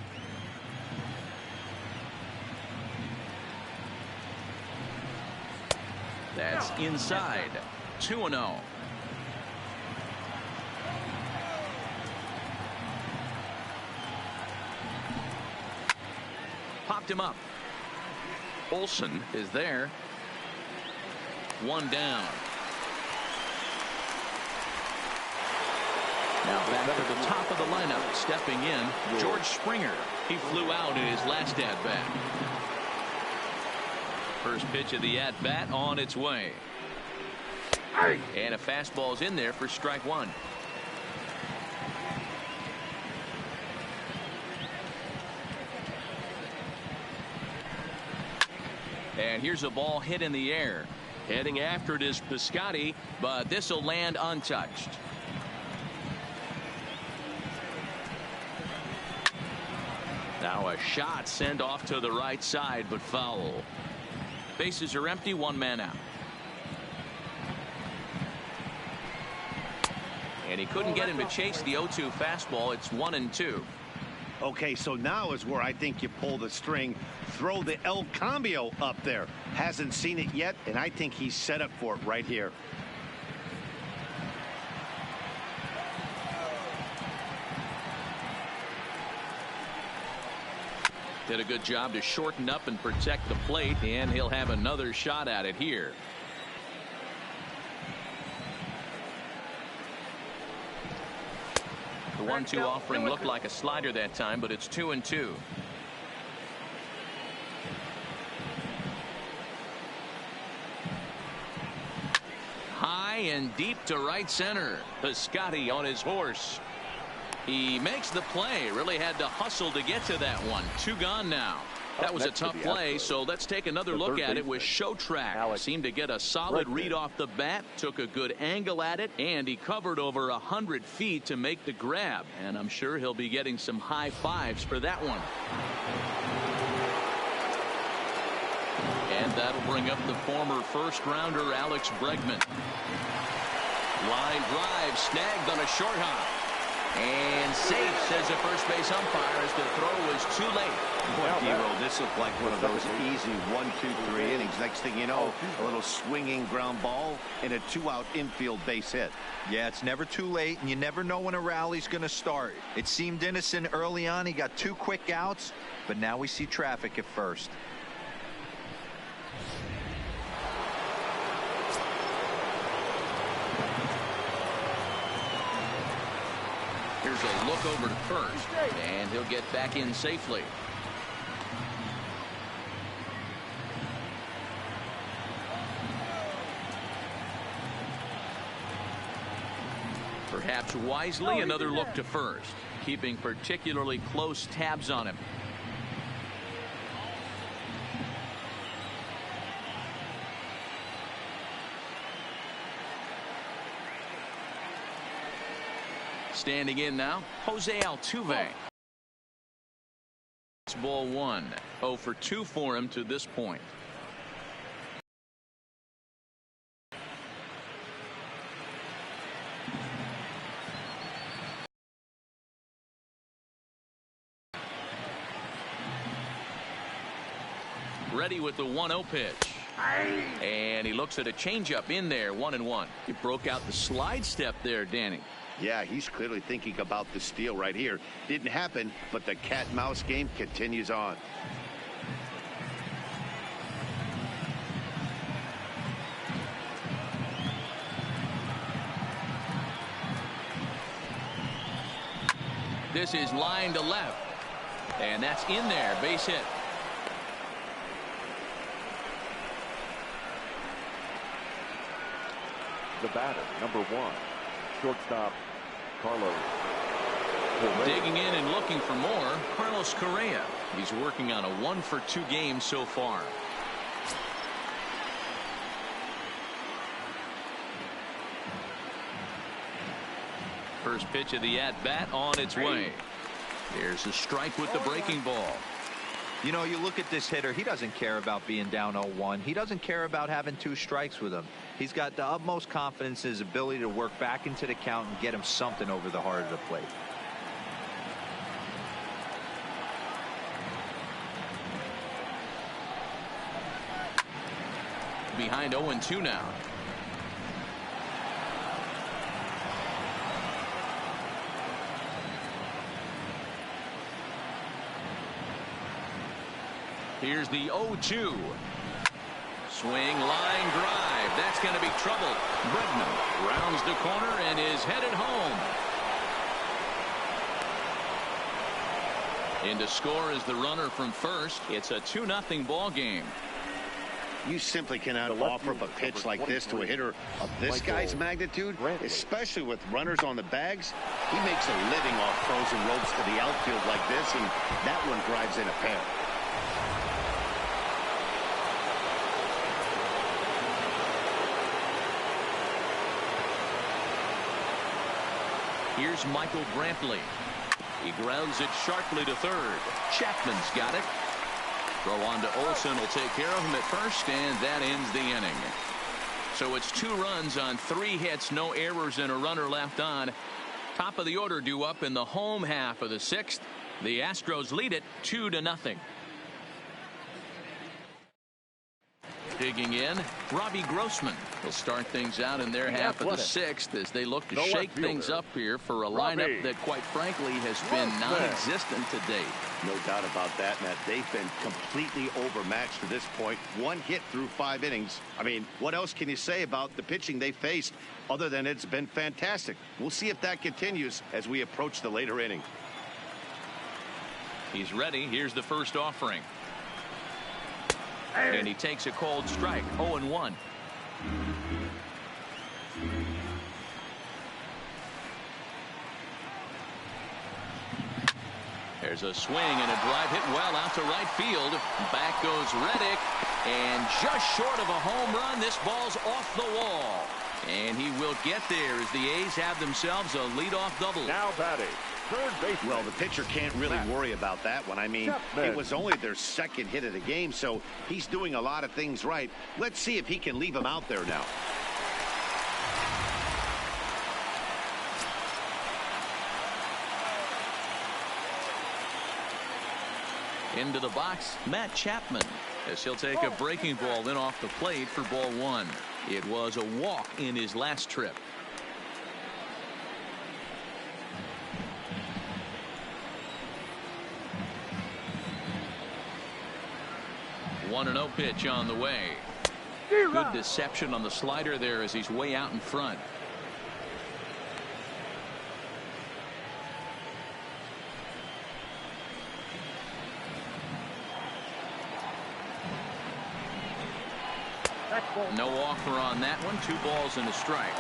That's inside. 2-0. Popped him up. Olsen is there. One down. Now back to the top of the lineup. Stepping in, George Springer. He flew out in his last at-bat. First pitch of the at-bat on its way. And a fastball's in there for strike one. And here's a ball hit in the air. Heading after it is Piscotty, but this will land untouched. Now a shot sent off to the right side, but foul. Bases are empty, one man out. And he couldn't get him to chase the 0-2 fastball. It's 1-2. Okay, so now is where I think you pull the string, throw the El Cambio up there. Hasn't seen it yet, and I think he's set up for it right here. Did a good job to shorten up and protect the plate, and he'll have another shot at it here. The 1-2 offering looked like a slider that time, but it's 2-2. High and deep to right center. Piscotty on his horse. He makes the play. Really had to hustle to get to that one. Two gone now. That was a tough play, so let's take another look at it with Showtrack. Seemed to get a solid read off the bat, took a good angle at it, and he covered over 100 feet to make the grab. And I'm sure he'll be getting some high fives for that one. And that'll bring up the former first-rounder Alex Bregman. Line drive snagged on a short hop. And safe, says the first base umpire, as the throw was too late. Boy, Dero, this looked like one of those easy 1, 2, 3 innings. Next thing you know, a little swinging ground ball and a 2-out infield base hit. Yeah, it's never too late, and you never know when a rally's going to start. It seemed innocent early on. He got 2 quick outs, but now we see traffic at first. Here's a look over to first, and he'll get back in safely. Perhaps wisely, another look to first, keeping particularly close tabs on him. Standing in now, Jose Altuve. It's ball 1. 0 for 2 for him to this point. Ready with the 1-0 pitch. And he looks at a changeup in there, 1-1. He broke out the slide step there, Danny. Yeah, he's clearly thinking about the steal right here. Didn't happen, but the cat-mouse game continues on. This is line to left. And that's in there, base hit. The batter, number 1, shortstop Carlos. Digging in and looking for more, Carlos Correa. He's working on a 1 for 2 game so far. First pitch of the at-bat on its way. Here's a strike with the breaking ball. You know, you look at this hitter, he doesn't care about being down 0-1. He doesn't care about having 2 strikes with him. He's got the utmost confidence in his ability to work back into the count and get him something over the heart of the plate. Behind 0-2 now. Here's the 0-2. Swing, line drive. That's going to be trouble. Bregman rounds the corner and is headed home. In to score is the runner from first. It's a 2-0 ball game. You simply cannot offer up a pitch like this to a hitter of this guy's magnitude, especially with runners on the bags. He makes a living off frozen ropes to the outfield like this, and that one drives in a pair. Here's Michael Brantley. He grounds it sharply to third. Chapman's got it. Throw on to Olson will take care of him at first, and that ends the inning. So it's 2 runs on 3 hits, no errors, and a runner left on. Top of the order due up in the home half of the 6th. The Astros lead it 2-0. Digging in, Robbie Grossman will start things out in their half of the 6th as they look to shake things up here for a lineup that, quite frankly, has been non-existent to date. No doubt about that, Matt. They've been completely overmatched to this point. 1 hit through 5 innings. I mean, what else can you say about the pitching they faced other than it's been fantastic? We'll see if that continues as we approach the later inning. He's ready. Here's the first offering. And he takes a cold strike. 0-1. There's a swing and a drive hit well out to right field. Back goes Reddick, and just short of a home run, this ball's off the wall. And he will get there as the A's have themselves a leadoff double. Now batting, third baseman. Well, the pitcher can't really worry about that one. I mean, it was only their 2nd hit of the game, so he's doing a lot of things right. Let's see if he can leave him out there now. Into the box, Matt Chapman, as he'll take a breaking ball in off the plate for ball 1. It was a walk in his last trip. 1-0 pitch on the way. Good deception on the slider there as he's way out in front. No offer on that one. 2 balls and a strike.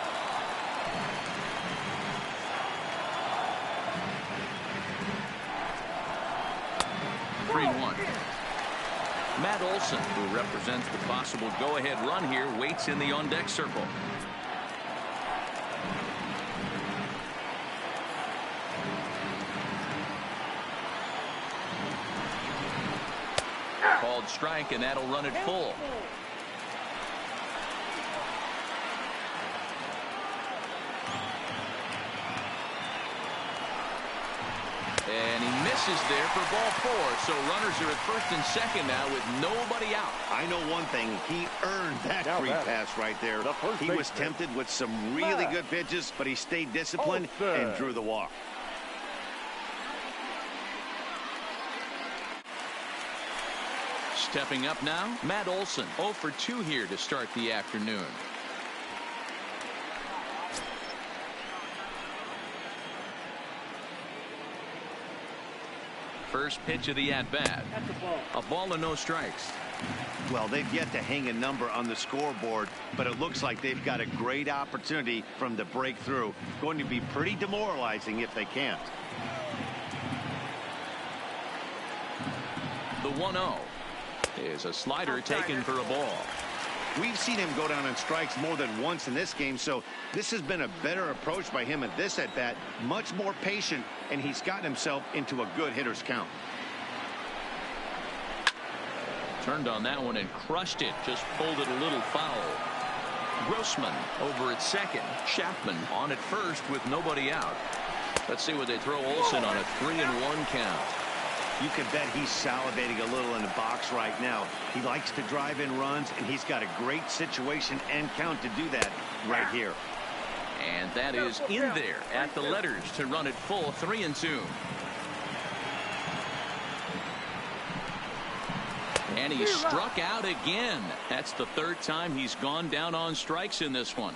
Matt Olson, who represents the possible go-ahead run here, waits in the on-deck circle. Called strike, and that'll run it full. And he misses there for ball 4. So runners are at first and second now with nobody out. I know one thing. He earned that free pass right there. He was tempted with some really good pitches, but he stayed disciplined and drew the walk. Stepping up now, Matt Olson. 0 for 2 here to start the afternoon. First pitch of the at-bat. A ball and no strikes. Well, they've yet to hang a number on the scoreboard, but it looks like they've got a great opportunity from the breakthrough. Going to be pretty demoralizing if they can't. The 1-0 is a slider taken for a ball. We've seen him go down on strikes more than once in this game, so this has been a better approach by him at this at-bat. Much more patient, and he's gotten himself into a good hitter's count. Turned on that one and crushed it. Just pulled it a little foul. Grossman over at second. Chapman on at first with nobody out. Let's see what they throw Olsen on a 3-1 count. You can bet he's salivating a little in the box right now. He likes to drive in runs, and he's got a great situation and count to do that right here. And that is in there at the letters to run it full 3-2. And he struck out again. That's the third time he's gone down on strikes in this one.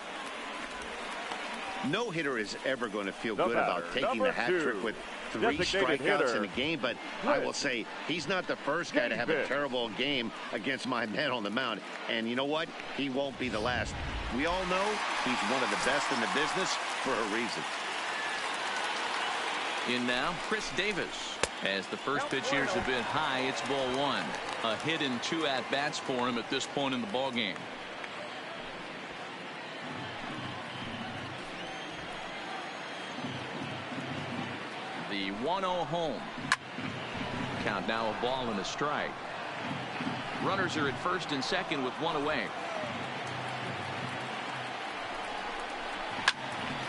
No hitter is ever going to feel good about taking the hat trick with 3 strikeouts in a game, but I will say he's not the first guy to have a terrible game against my man on the mound. And you know what? He won't be the last. We all know he's one of the best in the business for a reason. In now, Chris Davis. As the first pitch here is a bit high, it's ball 1. A hit and 2 at-bats for him at this point in the ball game. The 1-0 home. Count now a ball and a strike. Runners are at first and second with 1 away.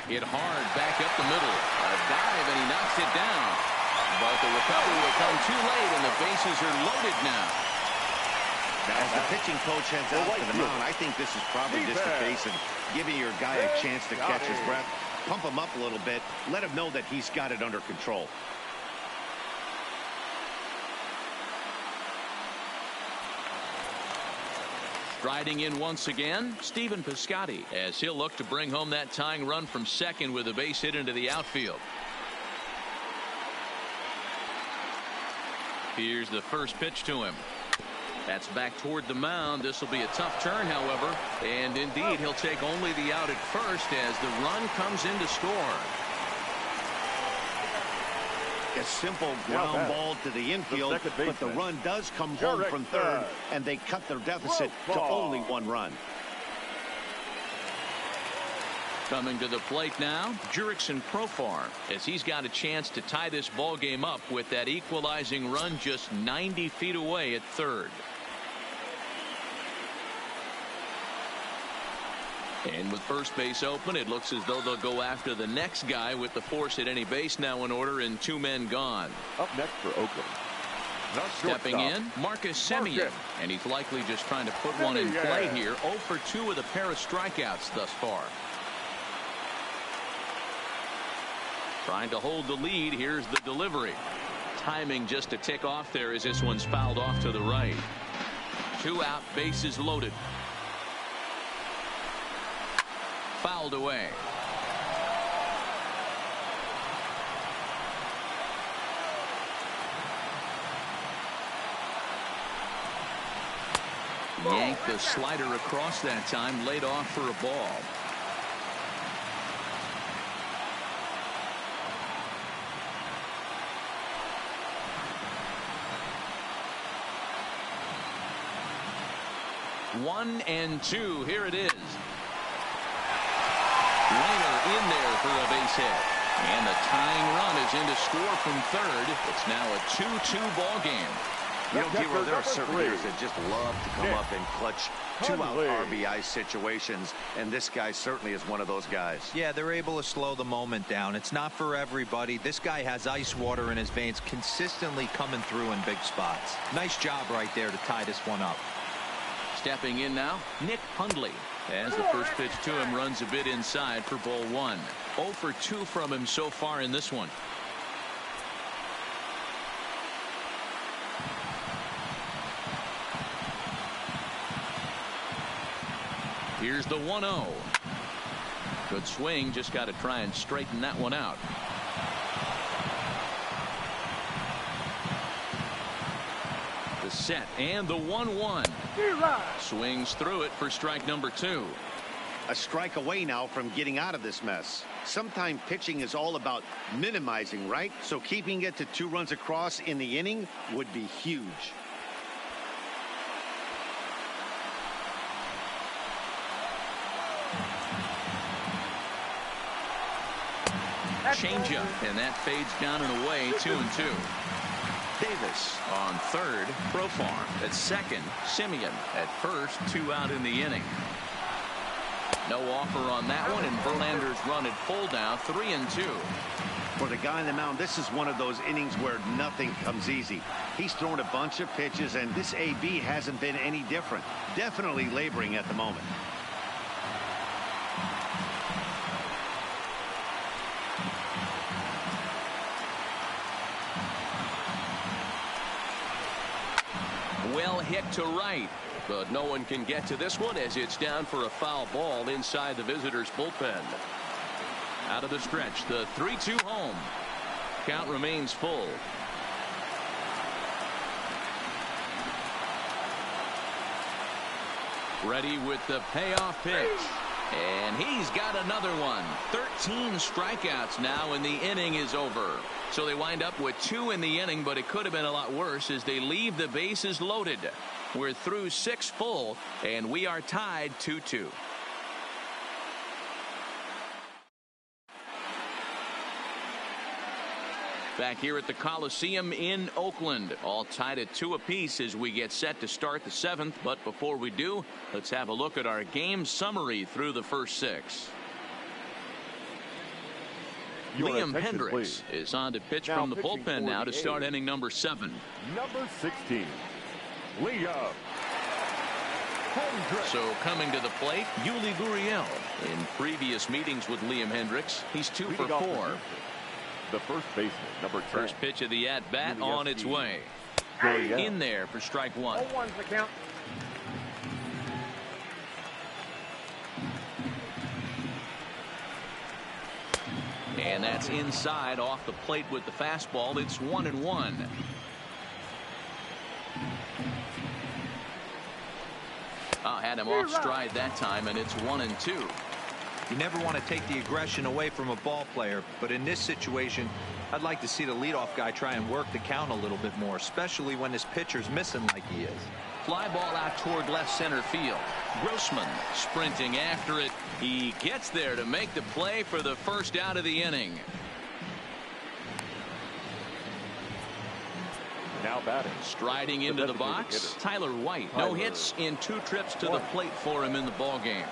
Hit hard back up the middle. A dive and he knocks it down. But the recovery will come too late and the bases are loaded now. As the pitching coach heads out to the mound, I think this is probably just a case of giving your guy a chance to catch his breath, pump him up a little bit, let him know that he's got it under control. Striding in once again, Stephen Piscotty, as he'll look to bring home that tying run from second with a base hit into the outfield. Here's the first pitch to him. That's back toward the mound. This will be a tough turn, however. And indeed, he'll take only the out at first as the run comes in to score. A simple ground ball to the infield, but the run does come home from third, and they cut their deficit to only 1 run. Coming to the plate now, Jurickson Profar, as he's got a chance to tie this ball game up with that equalizing run just 90 feet away at third. And with first base open, it looks as though they'll go after the next guy with the force at any base now in order and 2 men gone. Up next for Oakland. Stepping in, Marcus Semien, and he's likely just trying to put one in play here. 0 for 2 with a pair of strikeouts thus far. Trying to hold the lead. Here's the delivery. Timing just a tick off there as this one's fouled off to the right. 2 out, bases loaded. Fouled away. Yanked the slider across that time, laid off for a ball. One and 2. Here it is. Laner in there for a base hit. And the tying run is in to score from third. It's now a 2-2 ball game. You know, Giro, there are certain hitters that just love to come up and clutch 2-out RBI situations, and this guy certainly is one of those guys. Yeah, they're able to slow the moment down. It's not for everybody. This guy has ice water in his veins, consistently coming through in big spots. Nice job right there to tie this one up. Stepping in now, Nick Hundley. As the first pitch to him runs a bit inside for ball 1. 0 for 2 from him so far in this one. Here's the 1-0. Good swing, just got to try and straighten that one out. The set and the 1-1. Swings through it for strike number 2. A strike away now from getting out of this mess. Sometimes pitching is all about minimizing, right? So keeping it to 2 runs across in the inning would be huge. Changeup, and that fades down and away. 2-2. Davis on third. Profar at second. Simeon at first. 2 out in the inning. No offer on that one, and Verlander's run at full now. 3-2. For the guy on the mound, this is one of those innings where nothing comes easy. He's thrown a bunch of pitches, and this AB hasn't been any different. Definitely laboring at the moment. Well hit to right, but no one can get to this one as it's down for a foul ball inside the visitors' bullpen. Out of the stretch, the 3-2 home. Count remains full. Ready with the payoff pitch. And he's got another one. 13 strikeouts now, and the inning is over. So they wind up with 2 in the inning, but it could have been a lot worse as they leave the bases loaded. We're through 6 full, and we are tied 2-2. Back here at the Coliseum in Oakland, all tied at 2 apiece as we get set to start the 7th. But before we do, let's have a look at our game summary through the first 6. Liam Hendricks is on to pitch from the bullpen now to start inning number 7. Number 16, Liam Hendricks. So coming to the plate, Yuli Gurriel. In previous meetings with Liam Hendricks, he's 2 for 4. The first baseman, number 10. First pitch of the at-bat on its way. In there for strike 1. 0-1's the count. And that's inside off the plate with the fastball. It's 1-1. Had him off stride that time, and it's 1-2. You never want to take the aggression away from a ball player, but in this situation, I'd like to see the leadoff guy try and work the count a little bit more, especially when his pitcher's missing like he is. Fly ball out toward left center field. Grossman sprinting after it. He gets there to make the play for the first out of the inning. Now batting. Striding into the box, Tyler White. No hits in 2 trips to the plate for him in the ballgame.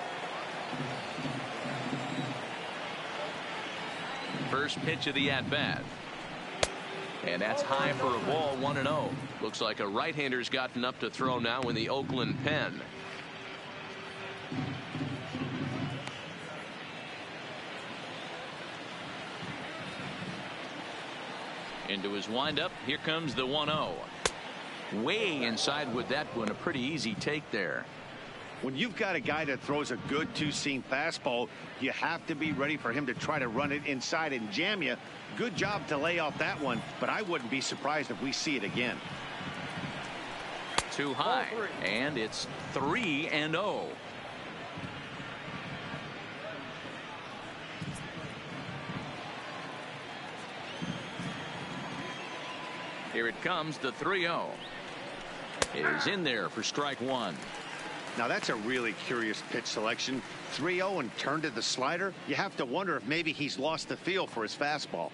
First pitch of the at-bat. And that's high for a ball, 1-0. Looks like a right-hander's gotten up to throw now in the Oakland pen. Into his windup. Here comes the 1-0. Way inside with that one. A pretty easy take there. When you've got a guy that throws a good 2-seam fastball, you have to be ready for him to try to run it inside and jam you. Good job to lay off that one, but I wouldn't be surprised if we see it again. Too high, and it's 3-0. Here it comes, the 3-0. Is in there for strike 1. Now that's a really curious pitch selection. 3-0 and turned to the slider. You have to wonder if maybe he's lost the feel for his fastball.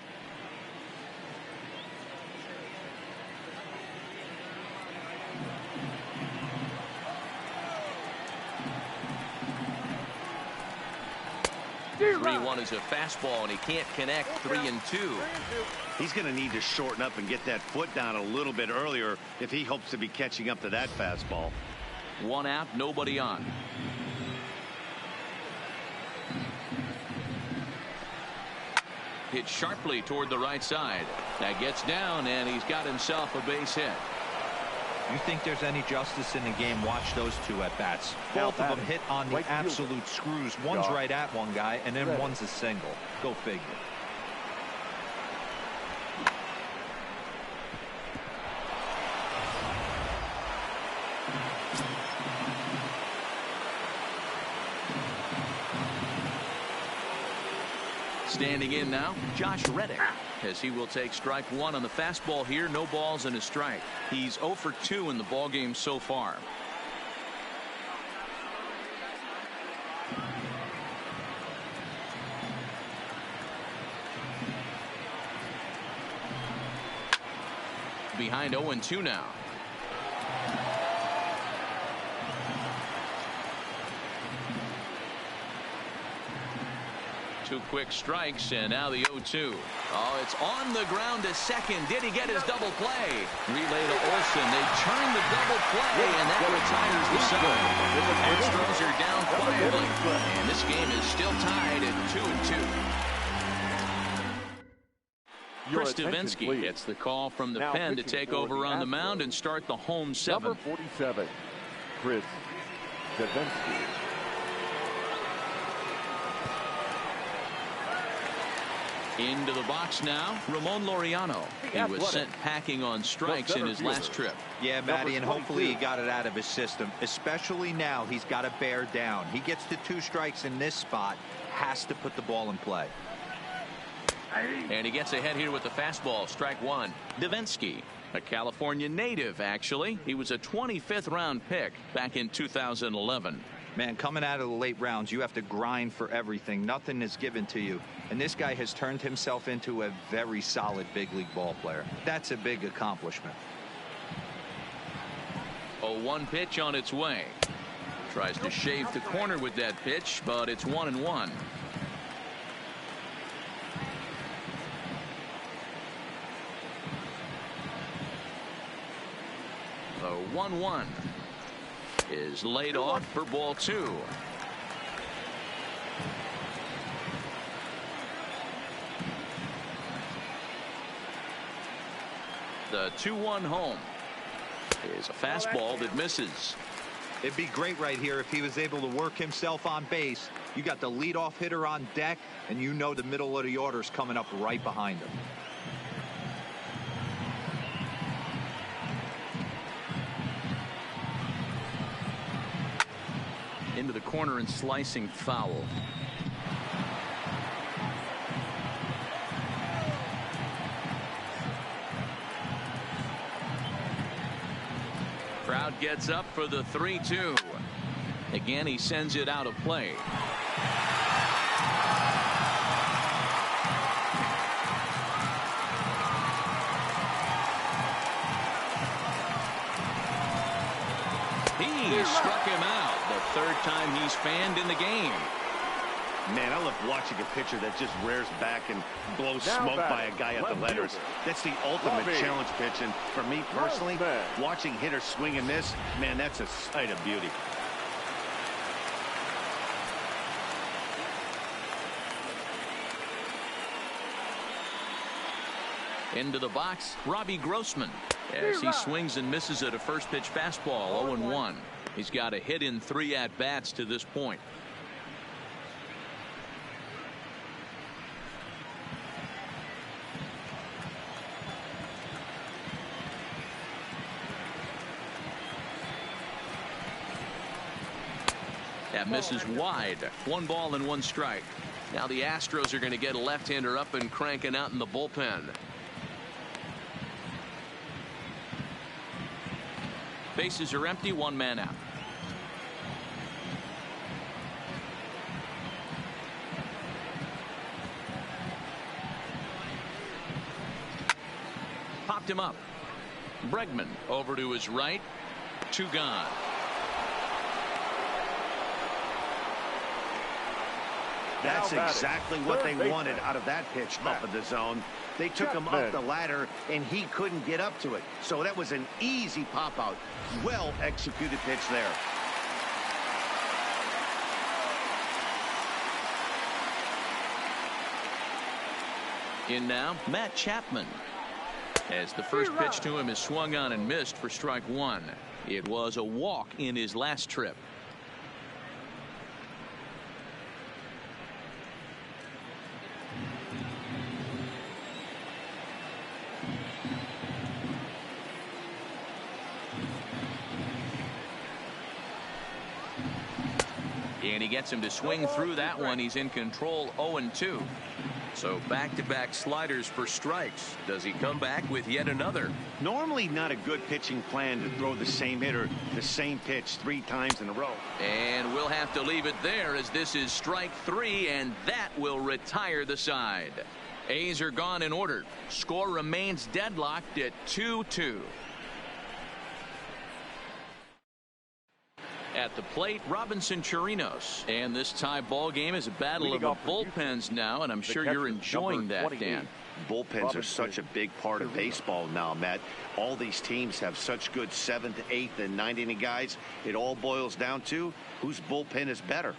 One is a fastball, and he can't connect. 3-2. He's going to need to shorten up and get that foot down a little bit earlier if he hopes to be catching up to that fastball. 1 out, nobody on. Hit sharply toward the right side. That gets down, and he's got himself a base hit. You think there's any justice in the game? Watch those 2 at bats. Both of them hit on the absolute screws. One's right at one guy, and then one's a single. Go figure. Standing in now, Josh Reddick, as he will take strike 1 on the fastball here. No balls and a strike. He's 0 for 2 in the ballgame so far. behind 0-2 now. Two quick strikes, and now the 0-2. Oh, it's on the ground to second. Did he get his double play? Relay to Olsen. They turn the double play, and that retires the side. Astros are down quietly, and this game is still tied at 2-2. Chris Davinsky gets the call from the pen to take over on the mound and start the home seventh. Number 47, Chris Davinsky. Into the box now, Ramon Laureano. He was sent packing on strikes in his last trip. Yeah, Matty, and hopefully he got it out of his system. Especially now, he's got to bear down. He gets to 2 strikes in this spot, has to put the ball in play. And he gets ahead here with the fastball. Strike one. Davinsky, a California native, actually. He was a 25th round pick back in 2011. Man, coming out of the late rounds, you have to grind for everything. Nothing is given to you. And this guy has turned himself into a very solid big league ball player. That's a big accomplishment. 0-1 pitch on its way. Tries to shave the corner with that pitch, but it's 1-1. The 1-1 is laid off for ball 2. The 2-1 home is a fastball that misses. It'd be great right here if he was able to work himself on base. You got the leadoff hitter on deck, and you know the middle of the order's coming up right behind him. Into the corner and slicing foul. Crowd gets up for the 3-2. Again, he sends it out of play. He struck him out. The 3rd time he's fanned in the game. Man, I love watching a pitcher that just rears back and blows smoke by a guy at the letters. That's the ultimate challenge pitch. And for me personally, watching hitters swing and miss, man, that's a sight of beauty. Into the box, Robbie Grossman, as he swings and misses at a first pitch fastball. 0-1. He's got a hit in 3 at-bats to this point. That misses wide. 1 ball and 1 strike. Now the Astros are going to get a left-hander up and cranking out in the bullpen. Bases are empty, 1 man out. Popped him up. Bregman over to his right. 2 gone. That's exactly what they wanted out of that pitch up in the zone. They took him up the ladder, and he couldn't get up to it. So that was an easy pop-out. Well-executed pitch there. In now, Matt Chapman. As the first pitch to him is swung on and missed for strike 1. It was a walk in his last trip. And he gets him to swing through that one. He's in control. 0-2. So back-to-back sliders for strikes. Does he come back with yet another? Normally not a good pitching plan to throw the same hitter the same pitch 3 times in a row. And we'll have to leave it there, as this is strike 3, and that will retire the side. A's are gone in order. Score remains deadlocked at 2-2. At the plate, Robinson Chirinos. And this tie ball game is a battle of the bullpens now, and I'm sure you're enjoying that, Dan. Bullpens are such a big part of baseball now, Matt. All these teams have such good 7th, 8th, and 9th inning guys. It all boils down to whose bullpen is better.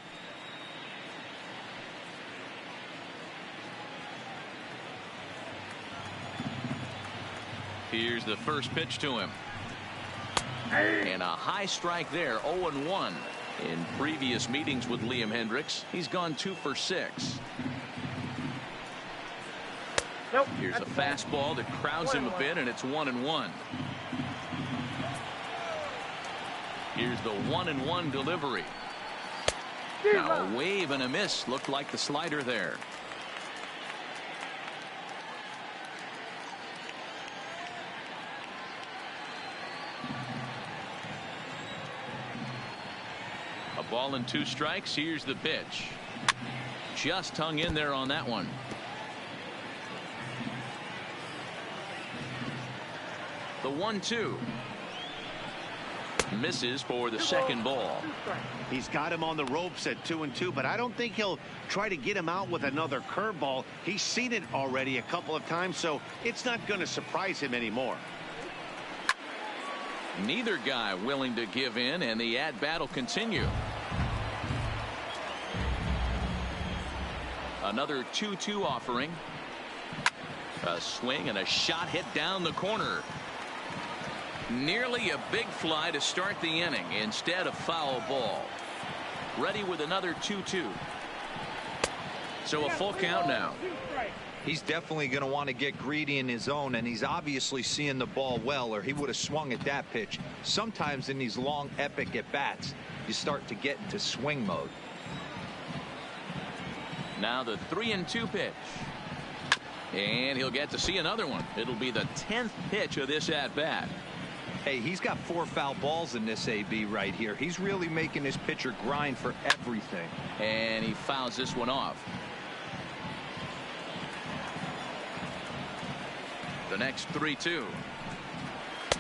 Here's the first pitch to him. And a high strike there, 0-1. In previous meetings with Liam Hendricks, he's gone 2 for 6. Nope. Here's a fastball that crowds him a bit, and it's 1-1. Here's the 1-1 delivery. Now a wave and a miss. Looked like the slider there. A ball and 2 strikes. Here's the pitch. Just hung in there on that one. The 1-2. Misses for the second ball. He's got him on the ropes at 2-2, but I don't think he'll try to get him out with another curveball. He's seen it already a couple of times, so it's not going to surprise him anymore. Neither guy willing to give in, and the at-bat will continue. Another 2-2 offering. A swing and a shot hit down the corner. Nearly a big fly to start the inning instead of foul ball. Ready with another 2-2. So a full count now. He's definitely going to want to get greedy in his zone, and he's obviously seeing the ball well, or he would have swung at that pitch. Sometimes in these long epic at bats you start to get into swing mode. Now the 3-2 pitch, and he'll get to see another one. It'll be the 10th pitch of this at bat. Hey, he's got 4 foul balls in this AB right here. He's really making his pitcher grind for everything. And he fouls this one off. The next 3-2.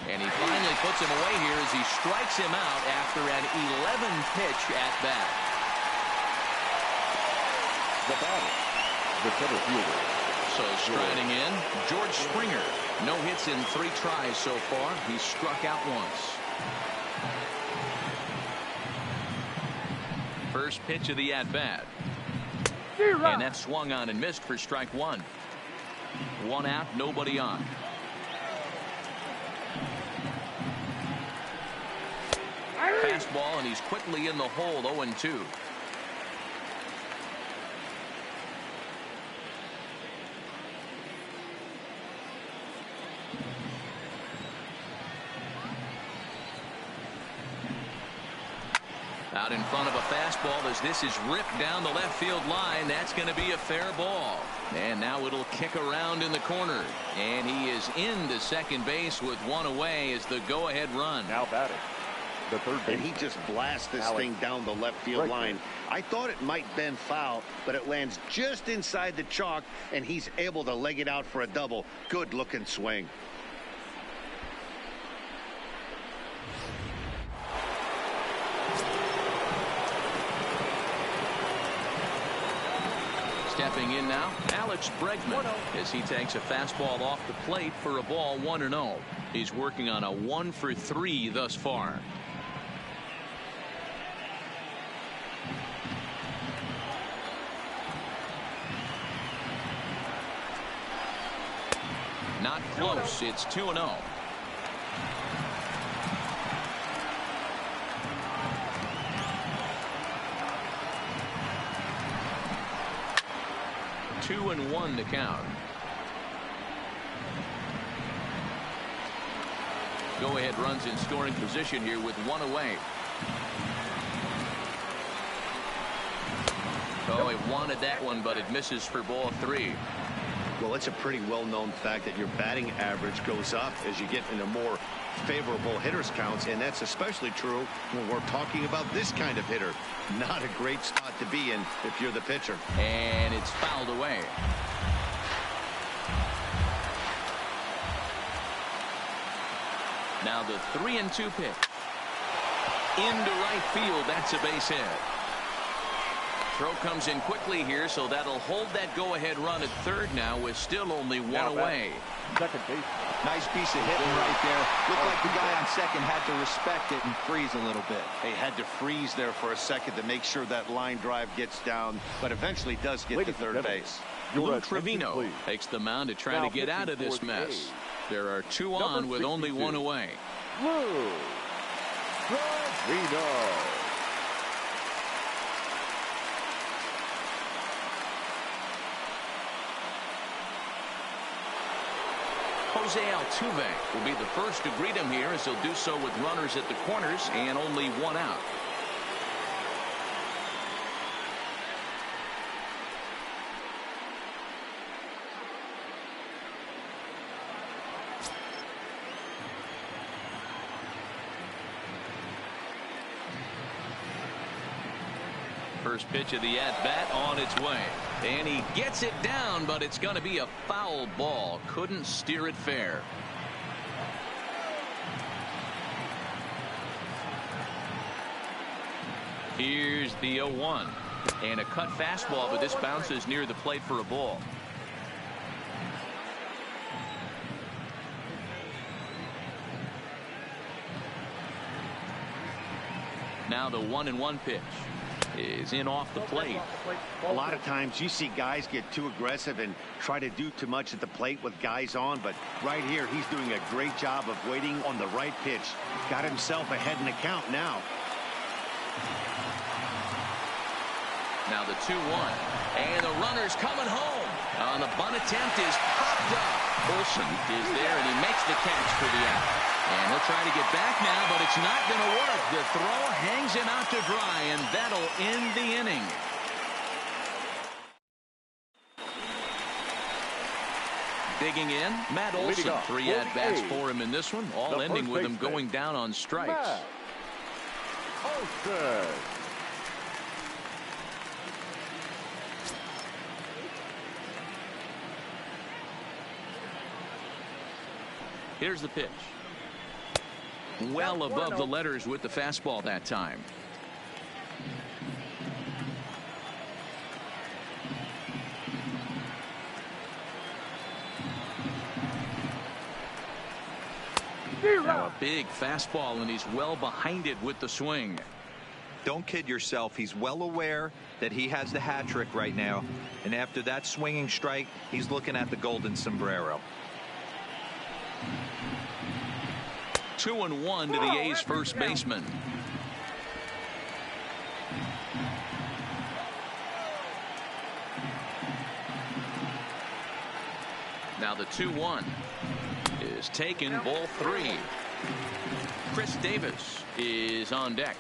And he finally puts him away here as he strikes him out after an 11-pitch at bat. The batter, the center fielder. So striding in, George Springer. No hits in 3 tries so far. He's struck out once. First pitch of the at-bat. And that swung on and missed for strike 1. 1 out, nobody on. Fastball, and he's quickly in the hole, 0-2. Out in front of a fastball as this is ripped down the left field line. That's going to be a fair ball. And now it'll kick around in the corner. And he is into second base with 1 away as the go-ahead run. Now batting, the third base. And he just blasts this thing down the left field line. I thought it might bend foul, but it lands just inside the chalk, and he's able to leg it out for a double. Good looking swing. Stepping in now, Alex Bregman, as he takes a fastball off the plate for a ball, 1-0. He's working on a 1 for 3 thus far. Not close. It's 2-0. Two and 1 to count. Go ahead runs in scoring position here with 1 away. Oh, he wanted that one, but it misses for ball 3. Well, it's a pretty well-known fact that your batting average goes up as you get into more favorable hitters counts, and that's especially true when we're talking about this kind of hitter. Not a great spot to be in if you're the pitcher. And it's fouled away. Now the 3-2 pitch. Into right field. That's a base hit. Throw comes in quickly here, so that'll hold that go-ahead run at third now with still only one away. Second base. Nice piece of hitting right there. Looked like the guy on second had to respect it and freeze a little bit. They had to freeze there for a second to make sure that line drive gets down, but eventually does get to third base. Lou Trevino takes the mound to try to get out of this mess. There are two on with only one away. Lou Trevino. Jose Altuve will be the first to greet him here, as he'll do so with runners at the corners and only one out. First pitch of the at-bat on its way. And he gets it down, but it's going to be a foul ball. Couldn't steer it fair. Here's the 0-1. And a cut fastball, but this bounces near the plate for a ball. Now the 1-1 pitch is in off the plate. A lot of times you see guys get too aggressive and try to do too much at the plate with guys on, but right here he's doing a great job of waiting on the right pitch. Got himself ahead in the count now. Now the 2-1, and the runner's coming home. On the bunt attempt is popped up. Olsen is there, and he makes the catch for the out. And he'll try to get back now, but it's not going to work. The throw hangs him out to dry, and that'll end the inning. Digging in, Matt Olsen. 3 at-bats for him in this one, all ending with him going down on strikes. Olsen. Here's the pitch. Well above the letters with the fastball that time. Now a big fastball, and he's well behind it with the swing. Don't kid yourself. He's well aware that he has the hat trick right now. And after that swinging strike, he's looking at the golden sombrero. 2-1 to the A's first baseman. Now the 2-1 is taken, ball 3. Chris Davis is on deck.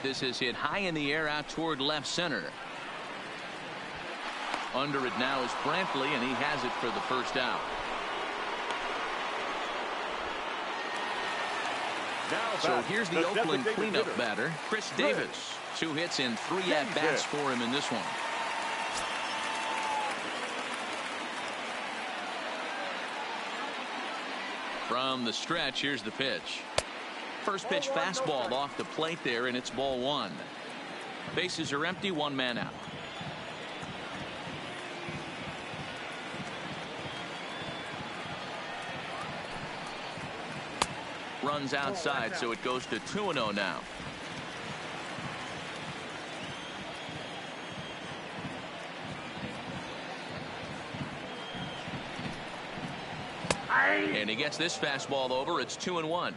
This is hit high in the air out toward left center. Under it now is Brantley, and he has it for the first out. So here's the Oakland cleanup batter, Chris Davis. 2 hits and 3 at-bats for him in this one. From the stretch, here's the pitch. First pitch fastball off the plate there, and it's ball 1. Bases are empty, 1 man out. Runs outside, so it goes to 2-0 now. And he gets this fastball over. It's 2-1.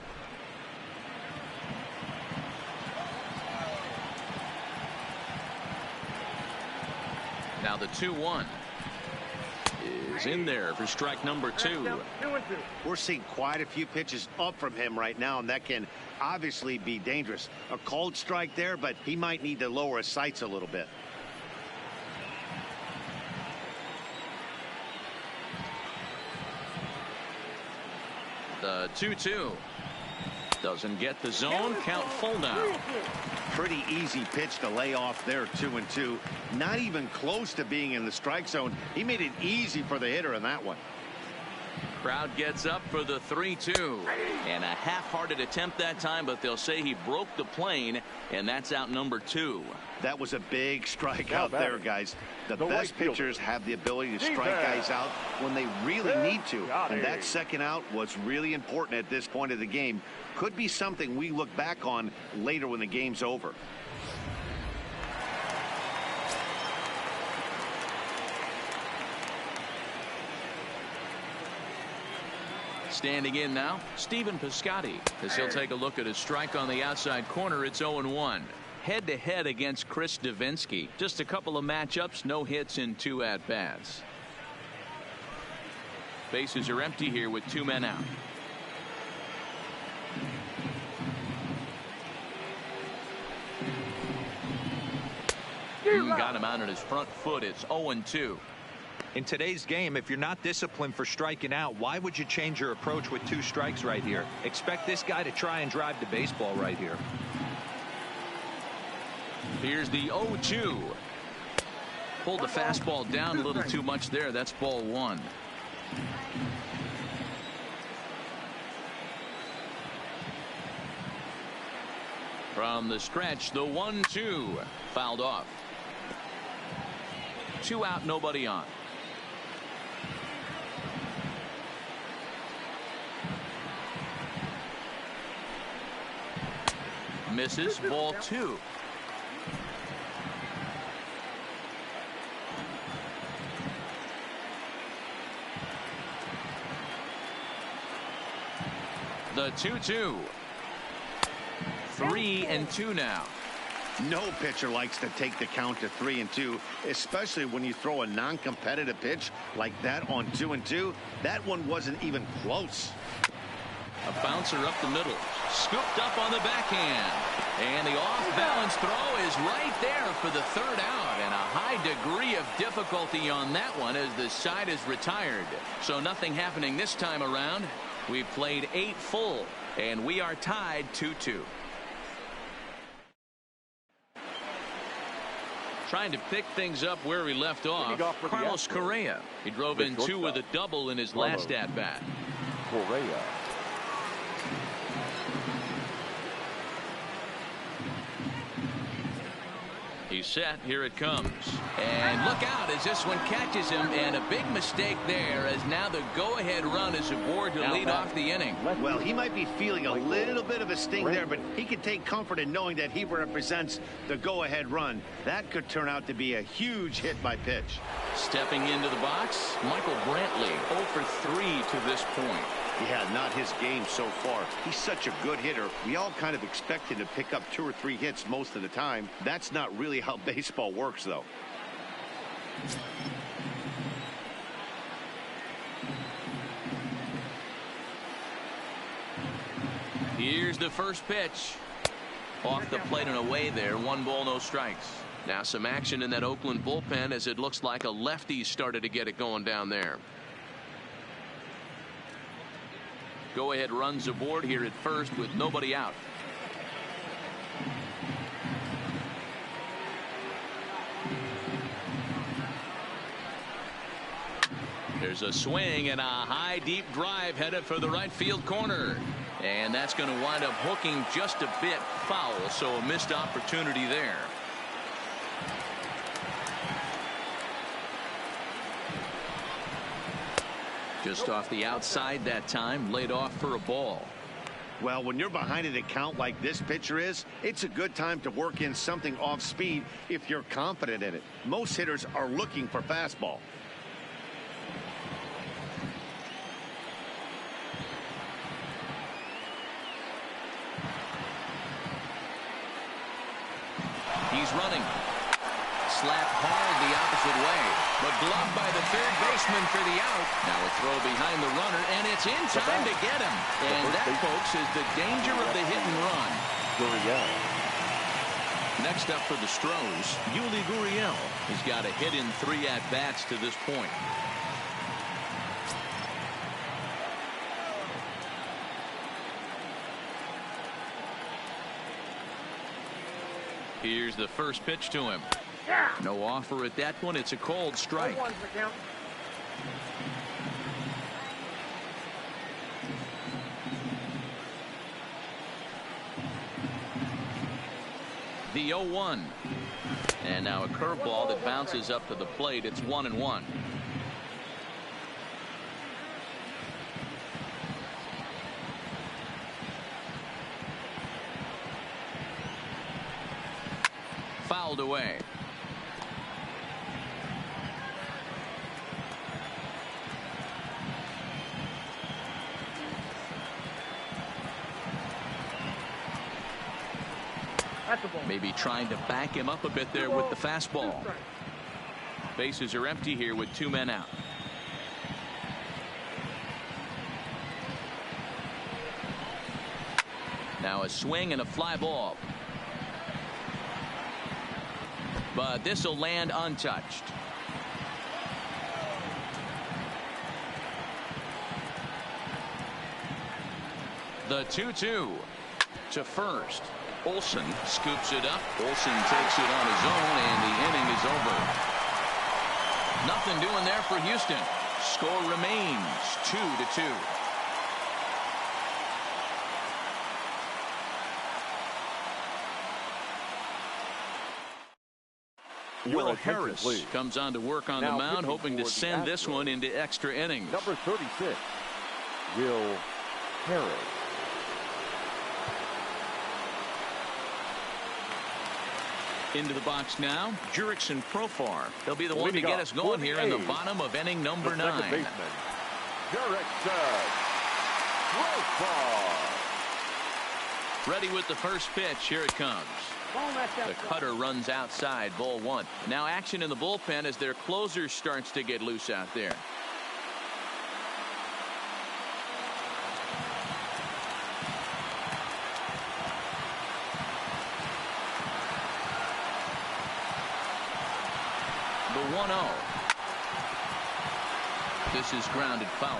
Now the 2-1 is in there for strike number 2. We're seeing quite a few pitches up from him right now, and that can obviously be dangerous. A cold strike there, but he might need to lower his sights a little bit. The 2-2. Doesn't get the zone. Count full now. Pretty easy pitch to lay off there, 2-2. Not even close to being in the strike zone. He made it easy for the hitter in that one. Crowd gets up for the 3-2. And a half-hearted attempt that time, but they'll say he broke the plane, and that's out number 2. That was a big strike out there, guys. The best pitchers have the ability to strike guys out when they really need to. And that second out was really important at this point of the game. Could be something we look back on later when the game's over. Standing in now, Stephen Piscotty, as he'll take a look at his strike on the outside corner. It's 0-1. Head-to-head against Chris Davinsky. Just a couple of matchups, no hits in 2 at-bats. Bases are empty here with 2 men out. Got him out on his front foot. It's 0-2. In today's game, if you're not disciplined for striking out, why would you change your approach with 2 strikes right here? Expect this guy to try and drive the baseball right here. Here's the 0-2. Pulled the fastball down a little too much there. That's ball 1. From the stretch, the 1-2 fouled off. 2 out, nobody on. Misses, ball 2. The 2-2. 3-2 now. No pitcher likes to take the count to 3-2, especially when you throw a non-competitive pitch like that on 2-2. That one wasn't even close. A bouncer up the middle. Scooped up on the backhand. And the off-balance throw is right there for the 3rd out. And a high degree of difficulty on that one as the side is retired. So nothing happening this time around. We've played 8 full, and we are tied 2-2. Trying to pick things up where we left off. Carlos Correa. He drove in 2 with a double in his last at-bat. Correa. He's set. Here it comes. And look out as this one catches him. And a big mistake there as now the go-ahead run is aboard to lead off the inning. Well, he might be feeling a little bit of a sting there, but he can take comfort in knowing that he represents the go-ahead run. That could turn out to be a huge hit by pitch. Stepping into the box, Michael Brantley, 0 for 3 to this point. Yeah, not his game so far. He's such a good hitter. We all kind of expect him to pick up 2 or 3 hits most of the time. That's not really how baseball works, though. Here's the first pitch. Off the plate and away there. 1 ball, no strikes. Now some action in that Oakland bullpen as it looks like a lefty started to get it going down there. Go ahead runs aboard here at first with nobody out. There's a swing and a high deep drive headed for the right field corner. And that's going to wind up hooking just a bit foul, so a missed opportunity there. Just off the outside that time, laid off for a ball. Well, when you're behind an account like this pitcher is, it's a good time to work in something off speed if you're confident in it. Most hitters are looking for fastball. He's running. Slapped hard the opposite way, but gloved by the third baseman for the out. Now a throw behind the runner, and it's in time to get him. And that, folks, is the danger of the hit and run. Gurriel. Next up for the Stros, Yuli Gurriel. He's got a hit in 3 at-bats to this point. Here's the first pitch to him. No offer at that one. It's a cold strike. The 0-1. And now a curveball that bounces up to the plate. It's 1-1. Fouled away. Maybe trying to back him up a bit there with the fastball. Bases are empty here with 2 men out. Now a swing and a fly ball. But this will land untouched. The 2-2 to first. Olsen scoops it up. Olsen takes it on his own, and the inning is over. Nothing doing there for Houston. Score remains 2-2. Will Harris comes on to work on the mound, hoping to send this one into extra innings. Number 36, Will Harris. Into the box now, Jurickson Profar. He'll be the one to get us going here in the bottom of inning number 9. Jurickson Profar. Ready with the first pitch. Here it comes. The cutter runs outside, ball 1. Now action in the bullpen as their closer starts to get loose out there. The 1-0. This is grounded foul.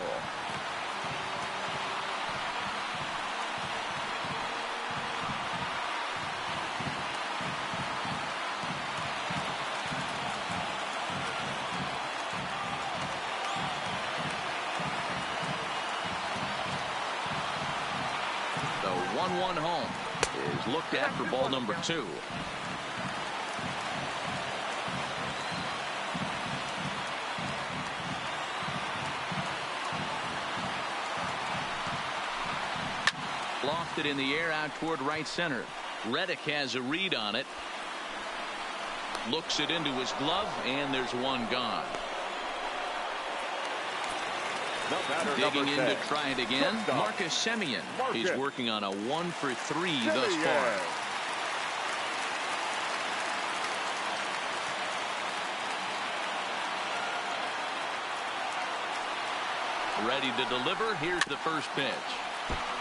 The 1-1 home is looked at for ball number 2. Lofted in the air out toward right center. Reddick has a read on it. Looks it into his glove, and there's one gone. Digging in to try it again. Marcus Semien. He's working on a 1-for-3 thus far. Ready to deliver. Here's the first pitch.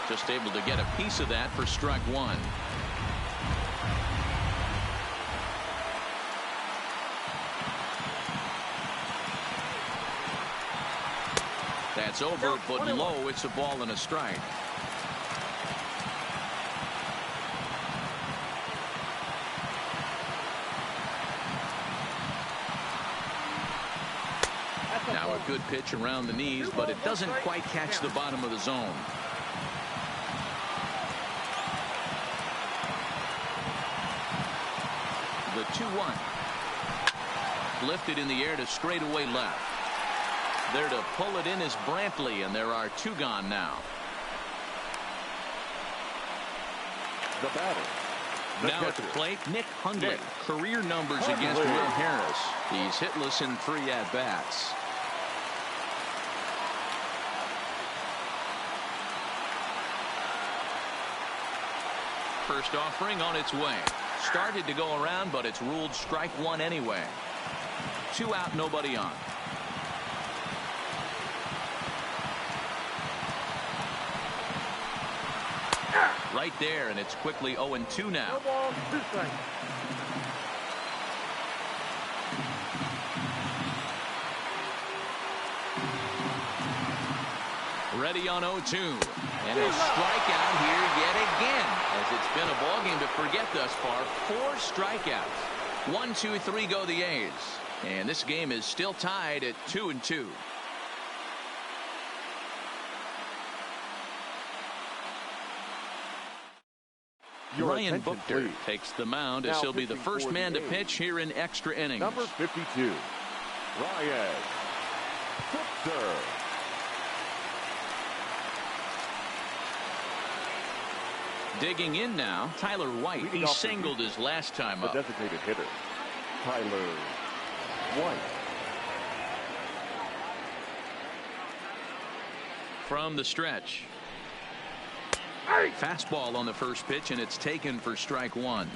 Just able to get a piece of that for strike 1. That's over, but low. It's a ball and a strike. Now a good pitch around the knees, but it doesn't quite catch the bottom of the zone. The 2-1. Lifted in the air to straightaway left. There to pull it in is Brantley, and there are 2 gone now. The batter. Now at the plate, Nick Hundley. Career numbers against Will Harris. He's hitless in 3 at-bats. First offering on its way. Started to go around, but it's ruled strike 1 anyway. 2 out, nobody on. Right there, and it's quickly 0-2 now. Ready on 0-2. And he'll strike out here yet again, as it's been a ball game to forget thus far. 4 strikeouts. 1, 2, 3 go the A's. And this game is still tied at 2-2. Ryan Buchter takes the mound as he'll be the first man to pitch here in extra innings. Number 52, Ryan Buchter. Digging in now, Tyler White. He singled his last time up. The designated hitter, Tyler White. From the stretch. Fastball on the first pitch, and it's taken for strike 1.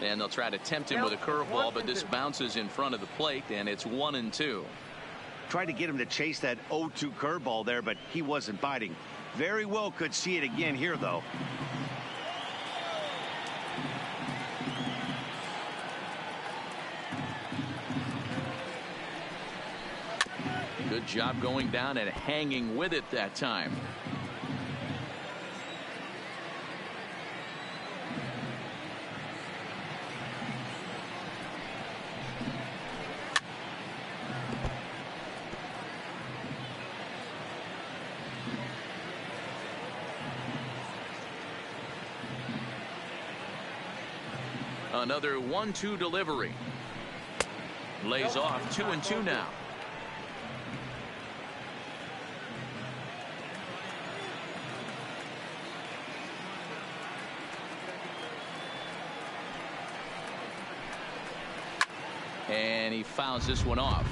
And they'll try to tempt him with a curveball, but this bounces in front of the plate, and it's 1-2. Tried to get him to chase that 0-2 curveball there, but he wasn't biting. Very well could see it again here, though. Good job going down and hanging with it that time. Another 1-2 delivery. Lays off 2-2 now. And he fouls this one off.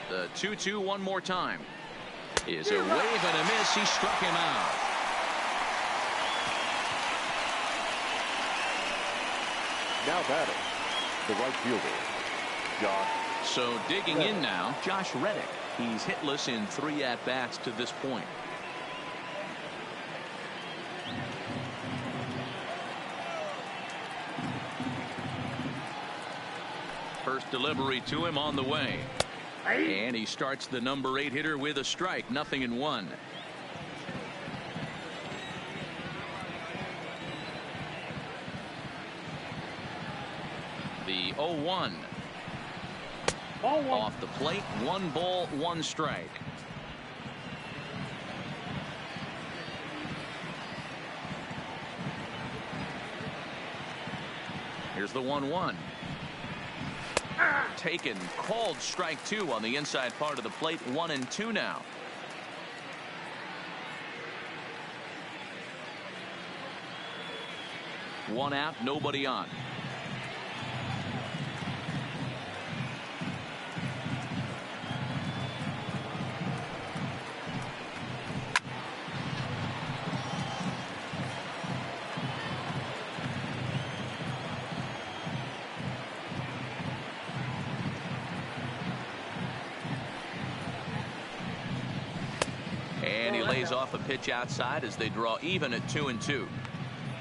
The 2-2 one more time. Is a wave and a miss. He struck him out. Now batting, the right fielder, Josh. So digging in now, Josh Reddick. He's hitless in 3 at-bats to this point. First delivery to him on the way. And he starts the number 8 hitter with a strike. 0-1. The 0-1. Off the plate. 1 ball, 1 strike. Here's the 1-1. Taken, called strike 2 on the inside part of the plate. 1-2 now. One out, nobody on. And he lays off a pitch outside as they draw even at 2-2.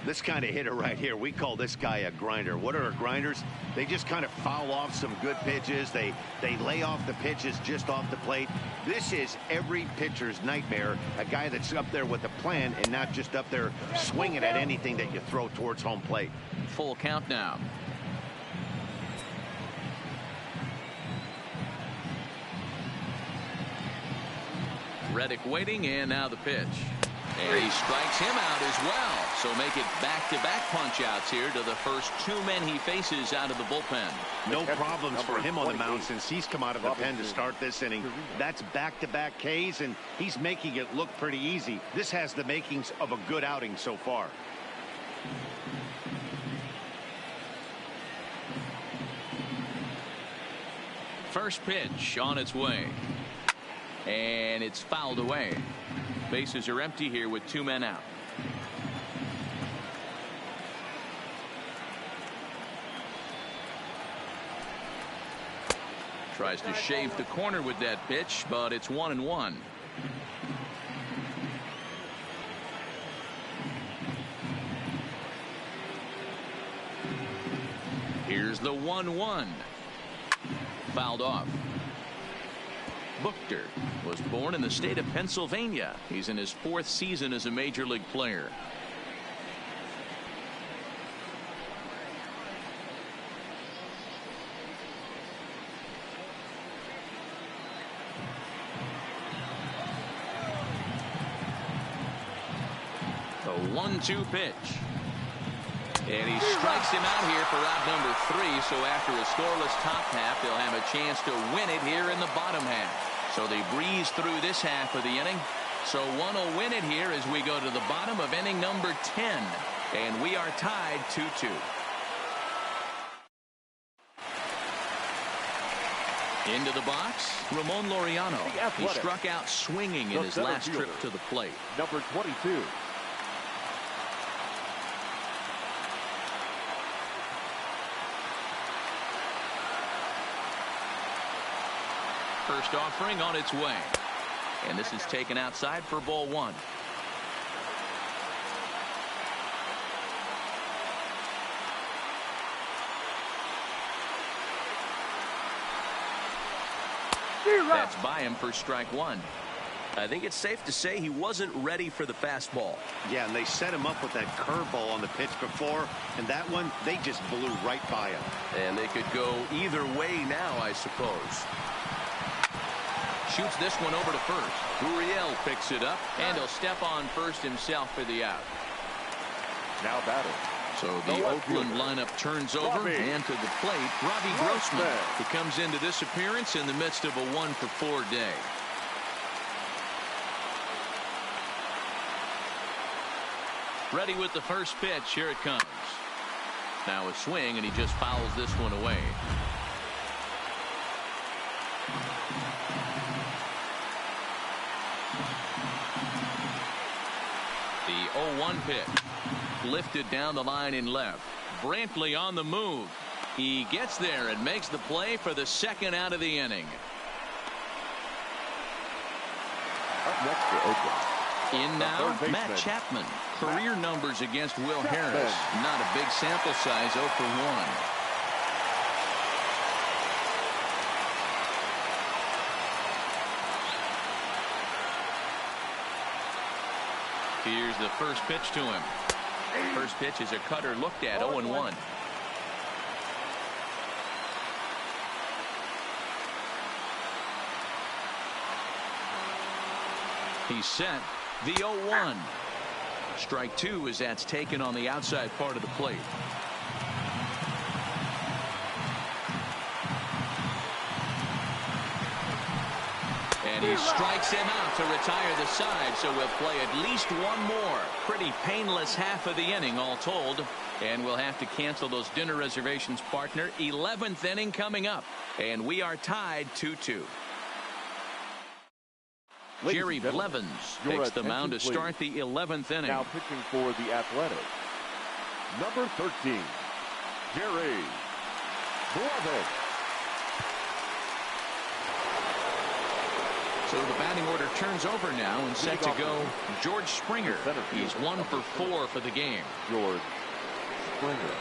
This kind of hitter right here, we call this guy a grinder. What are grinders? They just kind of foul off some good pitches. They lay off the pitches just off the plate. This is every pitcher's nightmare, a guy that's up there with a plan and not just up there swinging at anything that you throw towards home plate. Full count now. Reddick waiting, and now the pitch. And he strikes him out as well. So make it back-to-back punch-outs here to the first two men he faces out of the bullpen. No problems for him on the mound since he's come out of the pen to start this inning. That's back-to-back Ks, and he's making it look pretty easy. This has the makings of a good outing so far. First pitch on its way. And it's fouled away. Bases are empty here with two men out. Tries to shave the corner with that pitch, but it's 1-1. Here's the 1-1. Fouled off. Buchter was born in the state of Pennsylvania. He's in his fourth season as a major league player. The 1-2 pitch. And he strikes him out here for out number 3. So after a scoreless top half, they'll have a chance to win it here in the bottom half. So they breeze through this half of the inning. So one will win it here as we go to the bottom of inning number 10. And we are tied 2-2. Into the box, Ramon Laureano. He struck out swinging in his last trip to the plate. Number 22. First offering on its way. And this is taken outside for ball 1. That's by him for strike 1. I think it's safe to say he wasn't ready for the fastball. Yeah, and they set him up with that curveball on the pitch before, and that one, they just blew right by him. And they could go either way now, I suppose. Shoots this one over to first. Gurriel picks it up, and he'll step on first himself for the out. Now batting. So the Oakland lineup turns over, and to the plate, Robbie Grossman, who comes into this appearance in the midst of a 1-for-4 day. Ready with the first pitch. Here it comes. Now a swing, and he just fouls this one away. The 0-1 pitch. Lifted down the line in left. Brantley on the move. He gets there and makes the play for the second out of the inning. Up next for Oakland. In now, Matt Chapman. Career numbers against Will Harris. Not a big sample size, 0 for 1. Here's the first pitch to him. First pitch is a cutter looked at, 0-1. He's set. The 0-1. Strike 2 as that's taken on the outside part of the plate. And he strikes him out to retire the side, so we'll play at least one more. Pretty painless half of the inning all told. And we'll have to cancel those dinner reservations, partner. 11th inning coming up. And we are tied 2-2. Jerry Blevins takes the mound to start the 11th inning. Now pitching for the Athletics. Number 13, Jerry Blevins. So the batting order turns over now and set to go George Springer. He's 1 for 4 for the game. George Springer.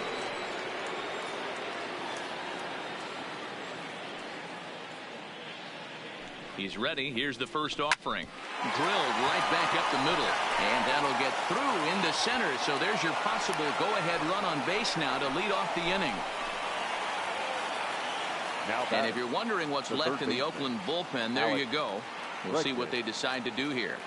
He's ready. Here's the first offering. Drilled right back up the middle. And that'll get through into center. So there's your possible go-ahead run on base now to lead off the inning. And if you're wondering what's left in the Oakland bullpen, there you go. We'll see what they decide to do here.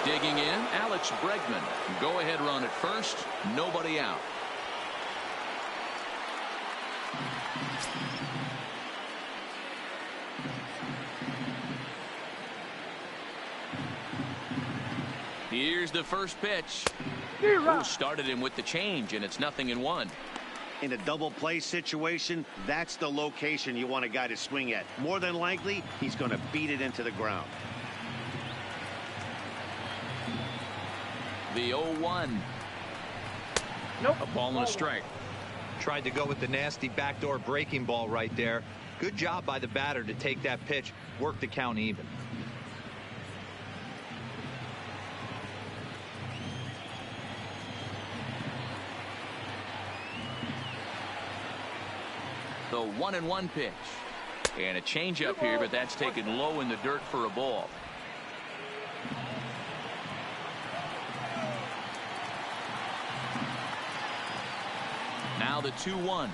Digging in, Alex Bregman. Go ahead run at first. Nobody out. Here's the first pitch. Who started him with the change, and it's 0-1. In a double play situation, that's the location you want a guy to swing at. More than likely, he's going to beat it into the ground. The 0-1. Nope. A ball and a strike. Tried to go with the nasty backdoor breaking ball right there. Good job by the batter to take that pitch, work the count even. The 1-1 pitch. And a changeup here, but that's taken low in the dirt for a ball. Now the 2-1.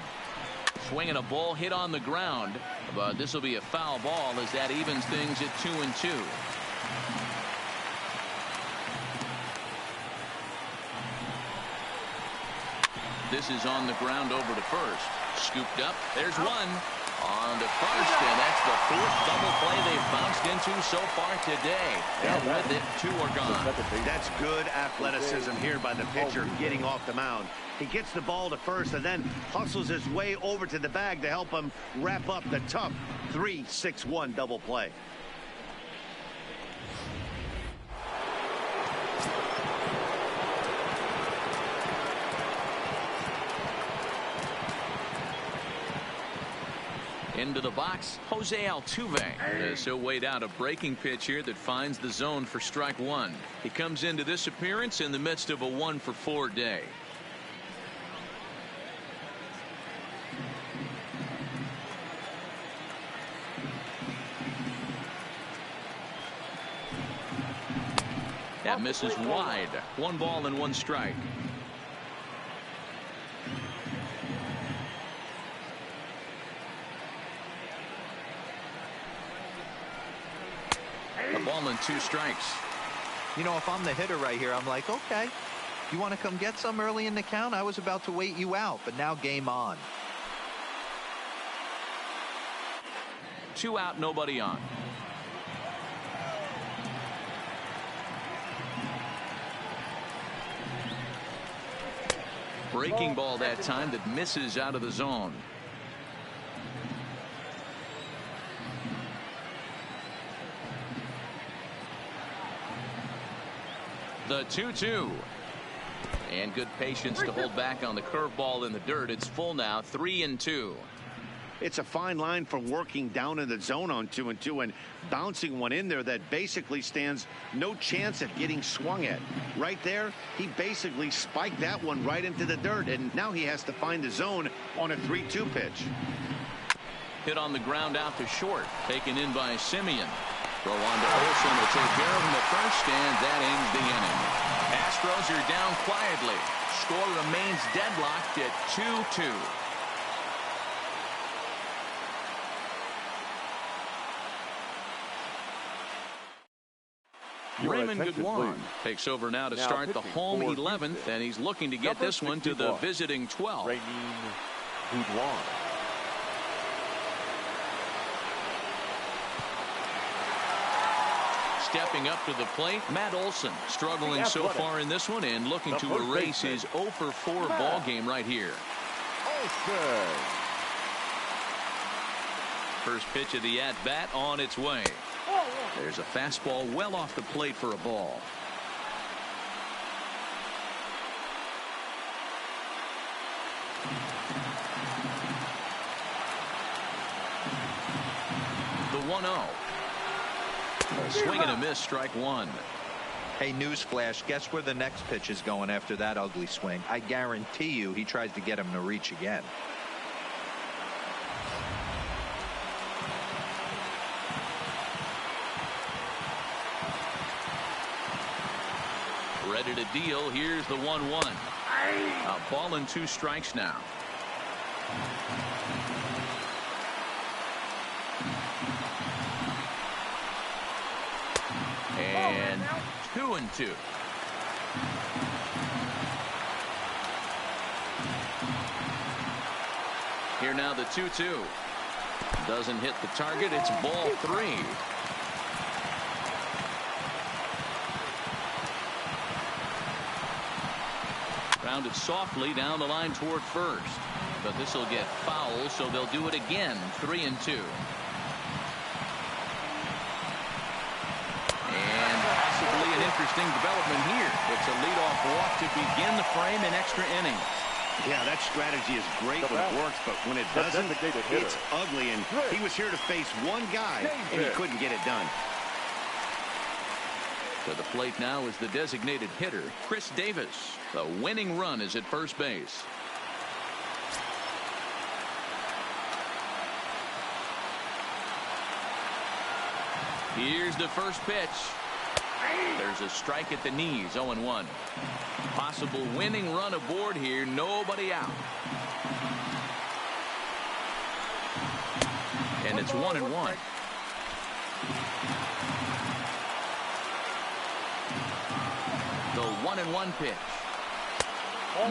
Swinging a ball hit on the ground, but this will be a foul ball as that evens things at 2-2. This is on the ground over to first. Scooped up. There's one. On to first, and that's the fourth double play they've bounced into so far today. And with it, 2 are gone. That's good athleticism here by the pitcher getting off the mound. He gets the ball to first and then hustles his way over to the bag to help him wrap up the tough 3-6-1 double play. Into the box, Jose Altuve. So weighed out a breaking pitch here that finds the zone for strike 1. He comes into this appearance in the midst of a 1-for-4 day. That misses wide. 1 ball and 1 strike. A ball and 2 strikes. You know, if I'm the hitter right here, I'm like, okay, you want to come get some early in the count? I was about to wait you out, but now game on. 2 out, nobody on. Breaking ball that time that misses out of the zone. The 2-2. And good patience to hold back on the curveball in the dirt. It's full now, 3-2. It's a fine line for working down in the zone on 2-2 and bouncing one in there that basically stands no chance at getting swung at. Right there, he basically spiked that one right into the dirt, and now he has to find the zone on a 3-2 pitch. Hit on the ground out to short, taken in by Simeon. Throw on to Olsen will take care of him at first, and that ends the inning. Astros are down quietly. Score remains deadlocked at 2-2. Raymond Goodwin takes over now to start the home 11th, and he's looking to get this one to the visiting 12th. Raymond Goodwin. Stepping up to the plate, Matt Olson, struggling so far in this one and looking to erase his 0-for-4 ball game right here. First pitch of the at-bat on its way. There's a fastball well off the plate for a ball. The 1-0. A swing and a miss, strike 1. Hey, newsflash, guess where the next pitch is going after that ugly swing? I guarantee you he tries to get him to reach again. Ready to deal. Here's the 1-1. A ball and 2 strikes now. And 2-2. Here now the 2-2. Doesn't hit the target. It's ball 3. Grounded softly down the line toward first. But this will get foul, so they'll do it again. 3-2. And possibly an interesting development here. It's a leadoff walk to begin the frame in extra innings. Yeah, that strategy is great when it works, but when it doesn't, it's ugly. And he was here to face one guy, and he couldn't get it done. To the plate now is the designated hitter, Chris Davis. The winning run is at first base. Here's the first pitch. There's a strike at the knees, 0-1. Possible winning run aboard here, nobody out. And it's 1-1. The 1-1 pitch.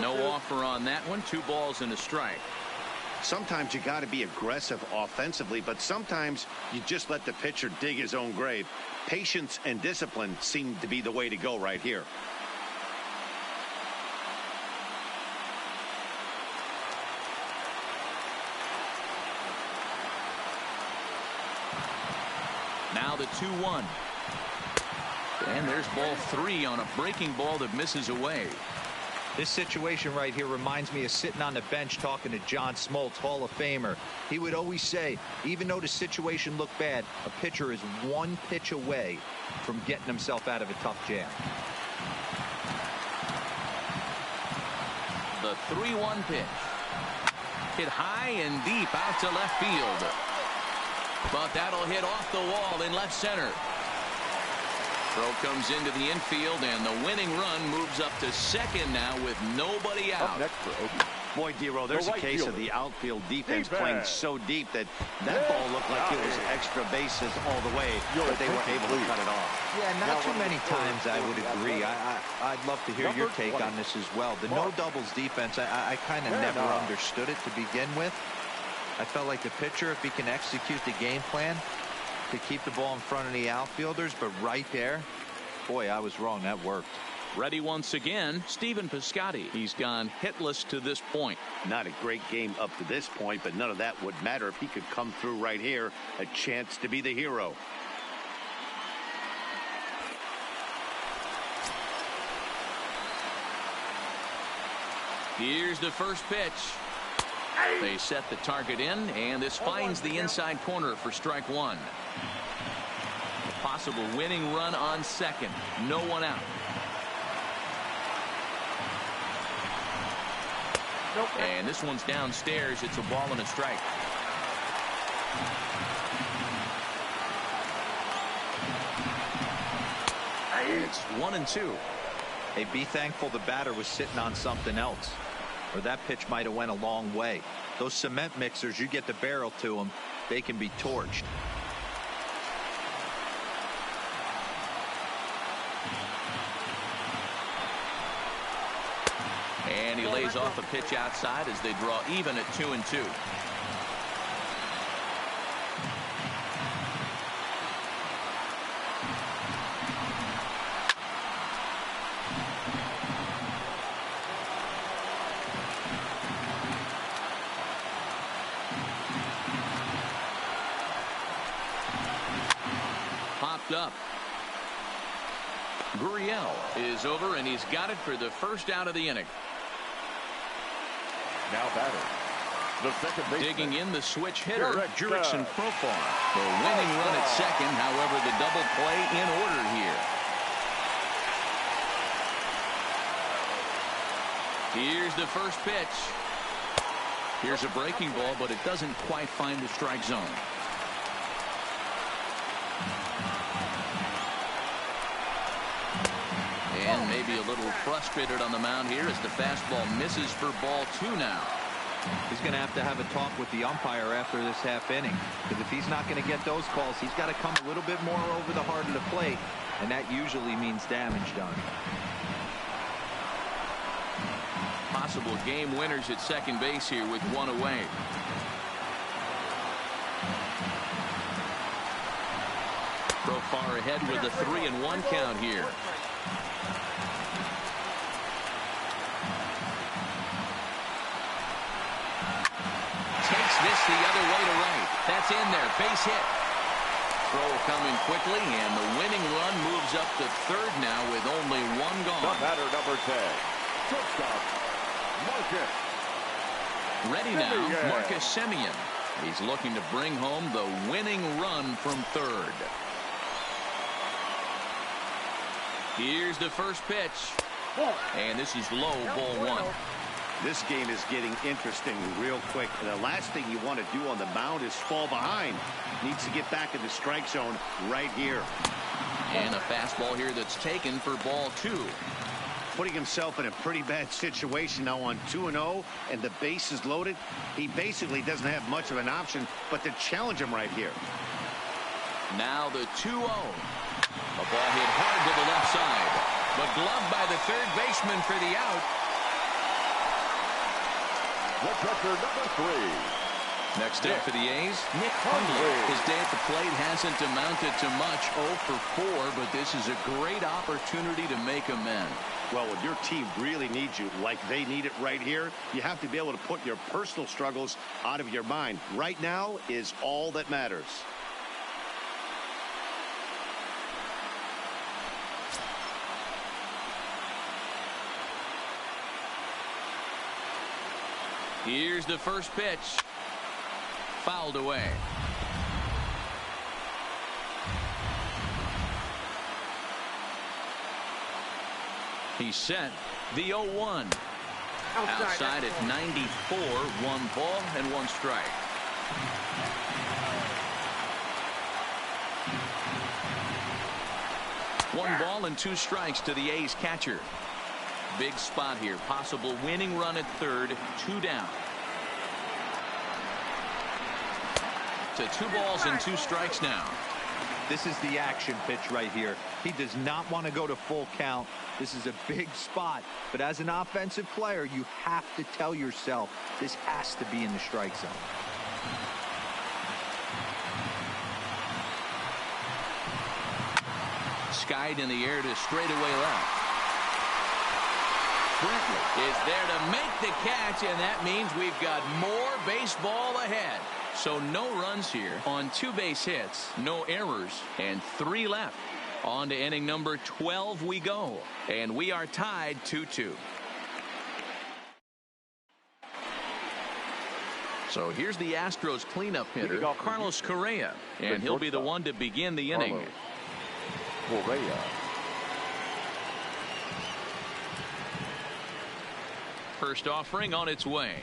No offer on that one. 2 balls and a strike. Sometimes you got to be aggressive offensively, but sometimes you just let the pitcher dig his own grave. Patience and discipline seem to be the way to go right here. Now the 2-1. And there's ball 3 on a breaking ball that misses away. This situation right here reminds me of sitting on the bench talking to John Smoltz, Hall of Famer. He would always say, even though the situation looked bad, a pitcher is 1 pitch away from getting himself out of a tough jam. The 3-1 pitch. Hit high and deep out to left field. But that'll hit off the wall in left center. Throw comes into the infield, and the winning run moves up to second now with nobody out. Up next for Obi. Boy, D-Row, there's a case of the outfield defense playing so deep that ball looked like it was extra bases all the way, but they were able to cut it off. Yeah, not too many times I would agree. I'd love to hear your take on this as well. The no doubles defense, I kind of never understood it to begin with. I felt like the pitcher, if he can execute the game plan to keep the ball in front of the outfielders, but right there, boy, I was wrong. That worked. Ready once again, Stephen Piscotty. He's gone hitless to this point. Not a great game up to this point, but none of that would matter if he could come through right here. A chance to be the hero. Here's the first pitch. They set the target in, and this finds the inside corner for strike 1. A possible winning run on second. No one out. And this one's downstairs. It's a ball and a strike. And it's 1-2. Hey, be thankful the batter was sitting on something else, or that pitch might have went a long way. Those cement mixers, you get the barrel to them, they can be torched. And he lays off a pitch outside as they draw even at 2-2. Popped up. Gurriel is over, and he's got it for the first out of the inning. Now batter, the second baseman. Digging in the switch hitter, Jurickson Profar. The Oh, winning run at second. However, the double play in order here. Here's the first pitch. Here's a breaking ball, but it doesn't quite find the strike zone. And maybe a little frustrated on the mound here as the fastball misses for ball 2 now. He's going to have a talk with the umpire after this half inning, because if he's not going to get those calls, he's got to come a little bit more over the heart of the plate And that usually means damage done. Possible game winners at second base here with one away. Throw far ahead with a 3-1 count here. Takes this the other way to right. That's in there. Base hit. Throw coming quickly, and the winning run moves up to third now with only one gone. The batter, number 10. Shortstop, Marcus. Ready now, Marcus Semien. He's looking to bring home the winning run from third. Here's the first pitch. And this is low, ball one. This game is getting interesting real quick. The last thing you want to do on the mound is fall behind. Needs to get back in the strike zone right here. And a fastball here that's taken for ball two. Putting himself in a pretty bad situation now on 2-0, and the base is loaded. He basically doesn't have much of an option but to challenge him right here. Now the 2-0. A ball hit hard to the left side, but gloved by the third baseman for the out. The catcher, number 3. Next up for the A's, Nick Hundley. His day at the plate hasn't amounted to much, 0 for 4, but this is a great opportunity to make amends. Well, when your team really needs you like they need it right here, you have to be able to put your personal struggles out of your mind. Right now is all that matters. Here's the first pitch. Fouled away. He's set. The 0-1. Outside at 94. 1 ball and 1 strike. One ball and 2 strikes to the A's catcher. Big spot here. Possible winning run at third. 2 down. To 2 balls and 2 strikes now. This is the action pitch right here. He does not want to go to full count. This is a big spot. But as an offensive player, you have to tell yourself this has to be in the strike zone. Skied in the air to straightaway left. Brentley is there to make the catch, and that means we've got more baseball ahead. So no runs here on 2 base hits, no errors, and 3 left. On to inning number 12 we go, and we are tied 2-2. So here's the Astros cleanup hitter, Carlos Correa, and he'll be the one to begin the inning. Correa. First offering on its way.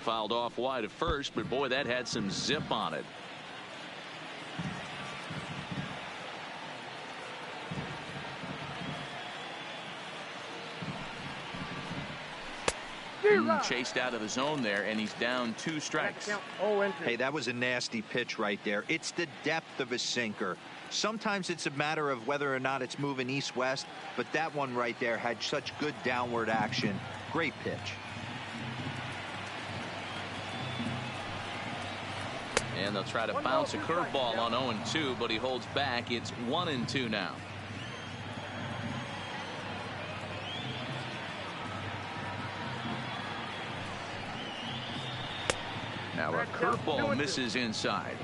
Fouled off wide at first, but boy, that had some zip on it. Chased out of the zone there, and he's down 2 strikes. Hey, that was a nasty pitch right there. It's the depth of a sinker. Sometimes it's a matter of whether or not it's moving east-west, but that one right there had such good downward action. Great pitch. And they'll try to bounce a curveball on 0-2, but he holds back. It's 1-2 now. Now a curveball misses inside.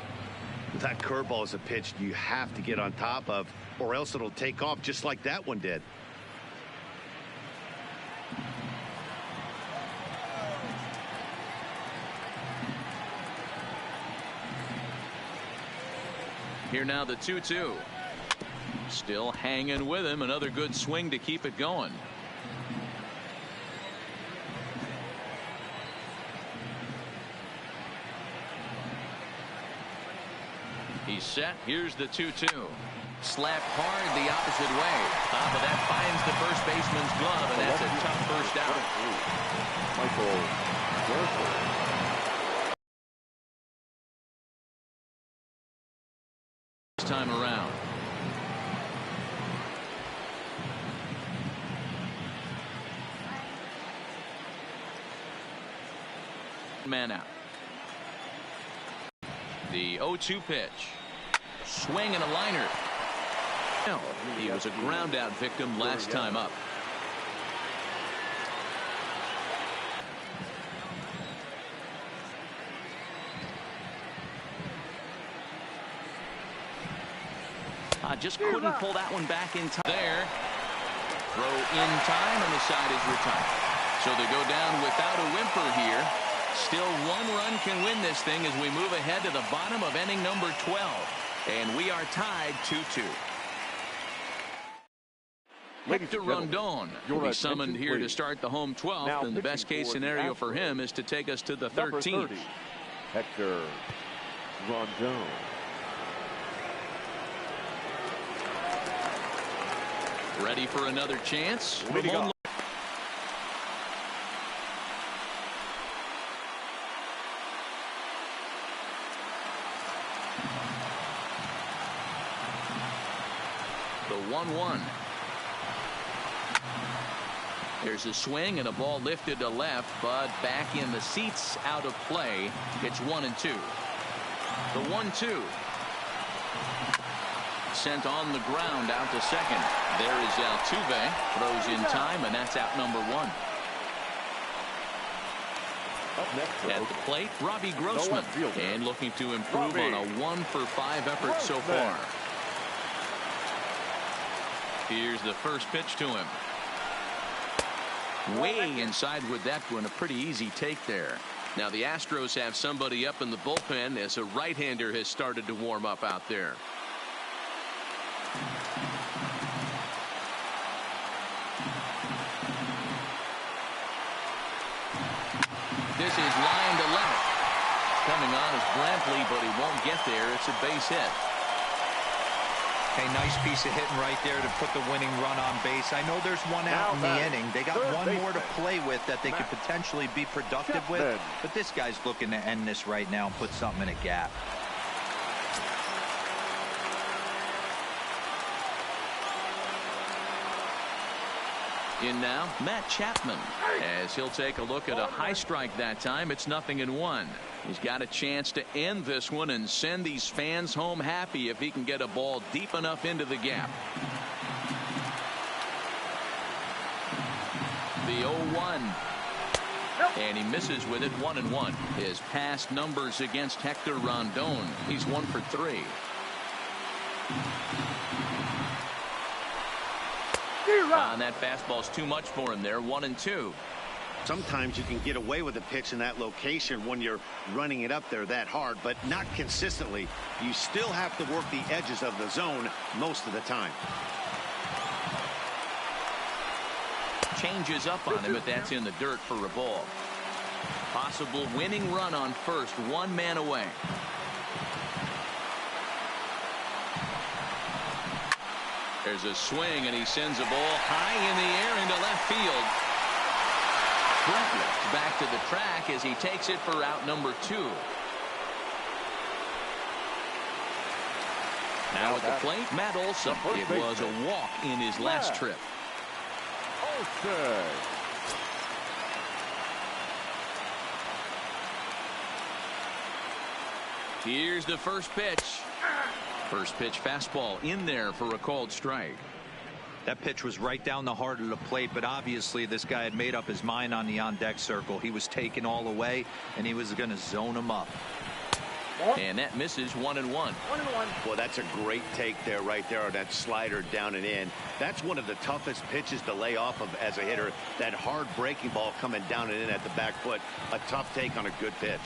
That curveball is a pitch you have to get on top of, or else it'll take off just like that one did. Here now the 2-2. Still hanging with him. Another good swing to keep it going. He's set. Here's the 2-2. Slapped hard the opposite way. But that finds the first baseman's glove, and that's a tough first out. This time around. Man out. The 0-2 pitch. Swing and a liner. He was a ground out victim last time up. Just couldn't pull that one back in time. There. Throw in time, and the side is retired. So they go down without a whimper here. Still one run can win this thing as we move ahead to the bottom of inning number 12. And we are tied 2-2. Hector Rondon will be summoned here to start the home 12th, and the best case scenario for him is to take us to the 13th. Hector Rondon. Ready for another chance. The 1-1. There's a swing and a ball lifted to left, but back in the seats, out of play. It's 1-2. The 1-2. Sent on the ground out to second. There is Altuve. Throws in time, and that's out number 1. At the plate, Robbie Grossman. And looking to improve on a 1-for-5 effort so far. Here's the first pitch to him. Way inside with that one. A pretty easy take there. Now the Astros have somebody up in the bullpen as a right-hander has started to warm up out there. This is line to left. Coming on is Brantley, but he won't get there. It's a base hit. Hey, nice piece of hitting right there to put the winning run on base. I know there's one out in the inning. They got one more to play with that they could potentially be productive with. But this guy's looking to end this right now and put something in a gap. In now, Matt Chapman, as he'll take a look at a high strike that time. It's 0-1. He's got a chance to end this one and send these fans home happy if he can get a ball deep enough into the gap. The 0-1. And he misses with it. 1-1. His past numbers against Hector Rondon. He's 1 for 3. And that fastball's too much for him there. 1-2. Sometimes you can get away with a pitch in that location when you're running it up there that hard, but not consistently. You still have to work the edges of the zone most of the time. Changes up on him, but that's in the dirt for a ball. Possible winning run on first, 1 man away. There's a swing, and he sends a ball high in the air into left field. Brantley back to the track as he takes it for out number 2. Now at the plate, Matt Olson. It was a walk in his last trip. Here's the first pitch. First pitch fastball in there for a called strike. That pitch was right down the heart of the plate, but obviously this guy had made up his mind on the on-deck circle. He was taken all the way, and he was going to zone him up. And that misses. 1-1. Well, that's a great take there, right there, on that slider down and in. That's one of the toughest pitches to lay off of as a hitter. That hard breaking ball coming down and in at the back foot. A tough take on a good pitch.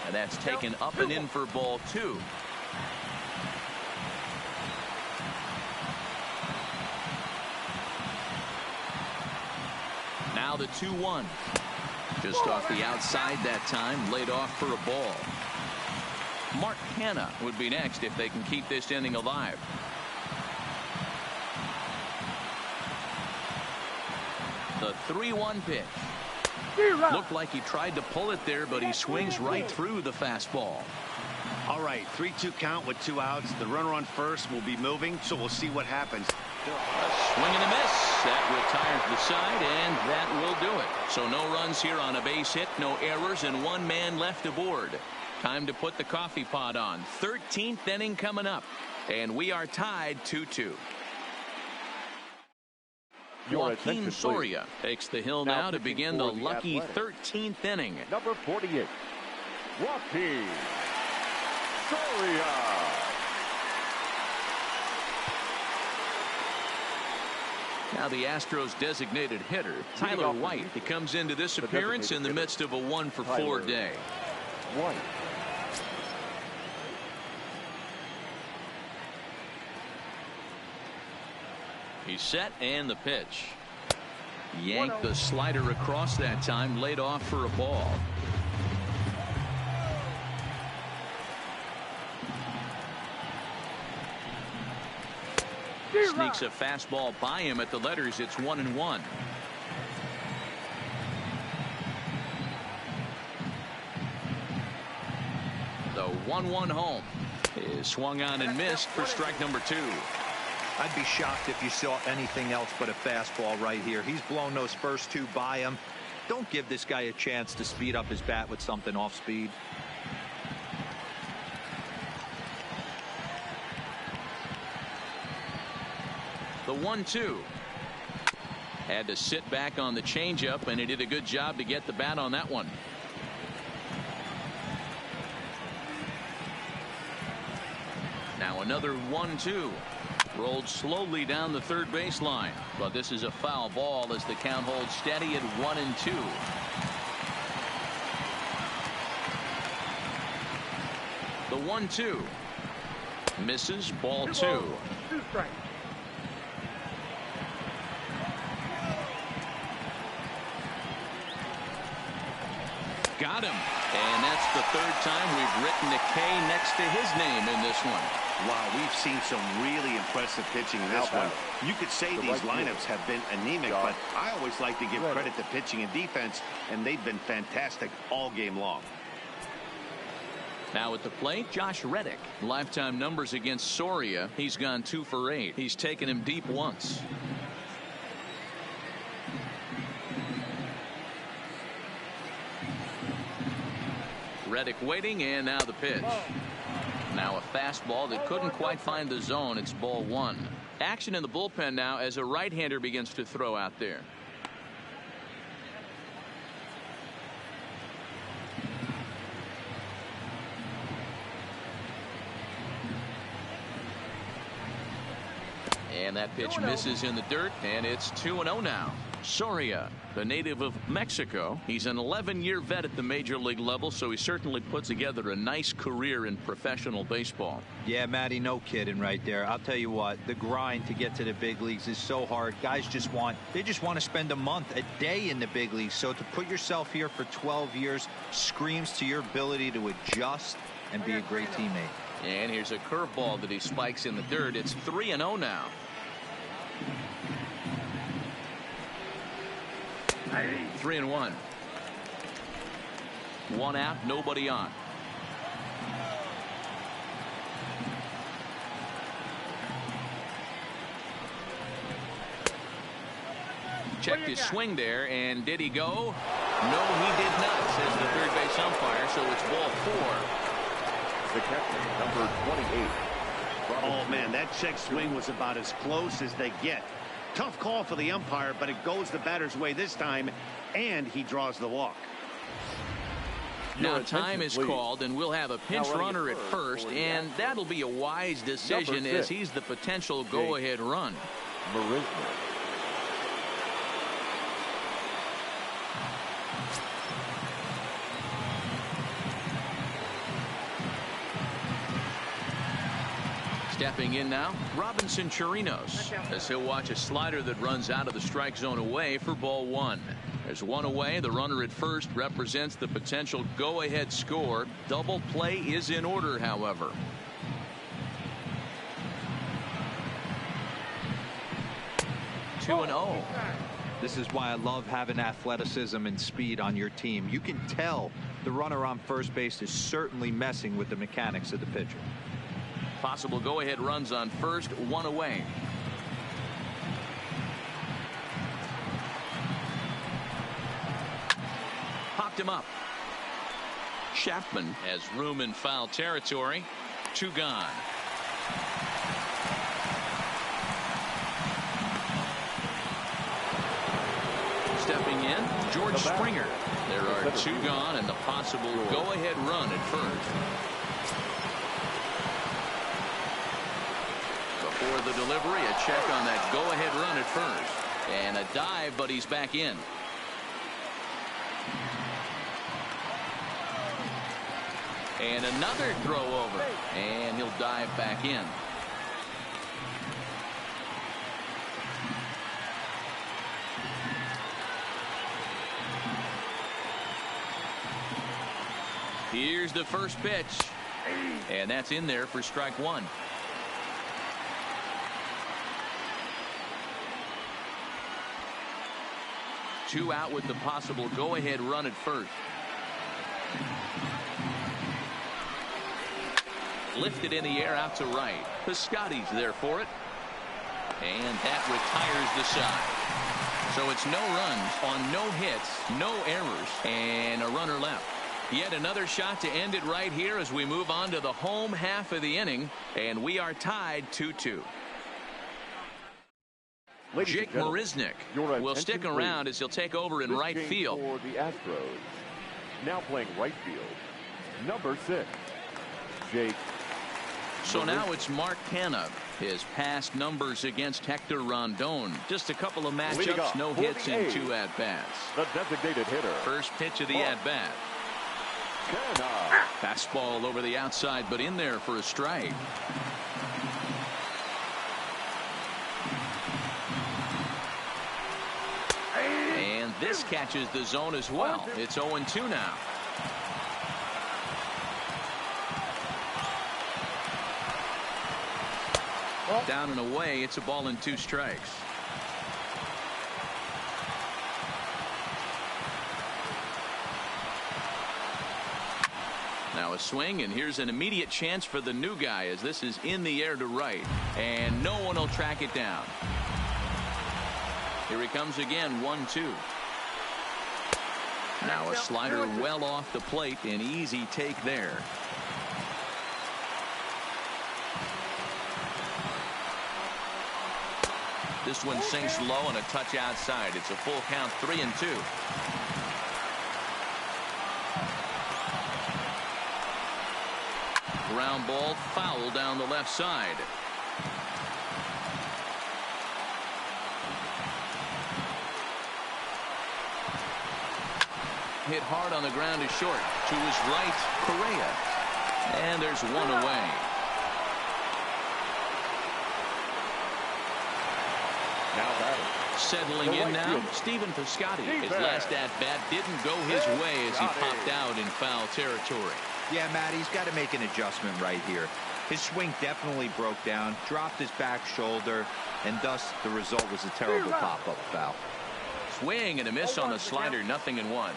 And that's taken up and in for ball 2. Now the 2-1. Just off the outside that time, laid off for a ball. Mark Hanna would be next if they can keep this inning alive. The 3-1 pitch. Looked like he tried to pull it there, but he swings right through the fastball. All right, 3-2 count with 2 outs. The runner on first will be moving, so we'll see what happens. A swing and a miss. That retires the side, and that will do it. So no runs here on a base hit, no errors, and one man left aboard. Time to put the coffee pot on. 13th inning coming up, and we are tied 2-2. Joaquin Soria takes the hill now to begin the lucky 13th inning. Number 48, Joaquin Soria. Now the Astros designated hitter, Tyler White, he comes into this appearance in the midst of a 1-for-4 day. White. He's set, and the pitch. Yanked the slider across that time, laid off for a ball. Sneaks a fastball by him at the letters. It's 1-1. The 1-1 home is swung on and missed for strike number 2. I'd be shocked if you saw anything else but a fastball right here. He's blown those first two by him. Don't give this guy a chance to speed up his bat with something off speed. The 1-2. Had to sit back on the changeup, and he did a good job to get the bat on that one. Now another 1-2. Rolled slowly down the third baseline, but this is a foul ball as the count holds steady at 1-2. The 1-2 misses, ball 2. Got him, and that's the third time we've written a K next to his name in this one. Wow, we've seen some really impressive pitching in this one. You could say these lineups have been anemic, but I always like to give credit to pitching and defense, and they've been fantastic all game long. Now at the plate, Josh Reddick. Lifetime numbers against Soria. He's gone 2 for 8. He's taken him deep once. Reddick waiting, and now the pitch. Now a fastball that couldn't quite find the zone. It's ball 1. Action in the bullpen now as a right-hander begins to throw out there. And that pitch misses in the dirt, and it's 2-0 now. Soria, the native of Mexico. He's an 11-year vet at the major league level, so he certainly put together a nice career in professional baseball. Yeah, Matty, no kidding right there. I'll tell you what, the grind to get to the big leagues is so hard. Guys just want to spend a month, a day in the big leagues. So to put yourself here for 12 years screams to your ability to adjust and be a great teammate. And here's a curveball that he spikes in the dirt. It's 3-0 now. 3-1. 1 out, nobody on. Checked his swing there, and did he go? No, he did not, says the third base umpire, so it's ball 4. The catcher, number 28. Oh, man, that check swing was about as close as they get. Tough call for the umpire, but it goes the batter's way this time, and he draws the walk. Now time is called, and we'll have a pinch runner at first, and that'll be a wise decision as he's the potential go-ahead run. Stepping in now, Robinson Chirinos, as he'll watch a slider that runs out of the strike zone away for ball 1. There's 1 away. The runner at first represents the potential go-ahead score. Double play is in order, however. Two and 0. This is why I love having athleticism and speed on your team. You can tell the runner on first base is certainly messing with the mechanics of the pitcher. Possible go-ahead runs on first, 1 away. Walked him up. Chapman has room in foul territory. 2 gone. Stepping in, George Springer. There are 2 gone and the possible go-ahead run at first. Before the delivery, a check on that go-ahead run at first. And a dive, but he's back in. And another throw over. And he'll dive back in. Here's the first pitch. And that's in there for strike 1. Two out with the possible go-ahead run at first. Lifted in the air out to right. Piscotty's there for it. And that retires the side. So it's no runs on no hits, no errors, and a runner left. Yet another shot to end it right here as we move on to the home half of the inning, and we are tied 2-2. Jake Marisnick will stick around as he'll take over in right field. For the Astros, now playing right field, number 6, Jake. So now it's Mark Hanna. His past numbers against Hector Rondon. Just a couple of matchups, no hits and 2 at-bats. The designated hitter. First pitch of the at-bat. Fastball over the outside, but in there for a strike. And this catches the zone as well. It's 0-2 now. Down and away, it's a ball and 2 strikes. Now a swing, and here's an immediate chance for the new guy as this is in the air to right, and no one will track it down. Here he comes again, 1-2. Now a slider well off the plate, an easy take there. This one sinks low and a touch outside. It's a full count, 3-2. Ground ball foul down the left side. Hit hard on the ground is short. To his right, Correa. And there's one away. Settling in now, Stephen Piscotty. His last at-bat didn't go his way as he popped out in foul territory. Yeah, Matt, he's got to make an adjustment right here. His swing definitely broke down, dropped his back shoulder, and thus the result was a terrible pop-up foul. Swing and a miss on the slider, 0-1.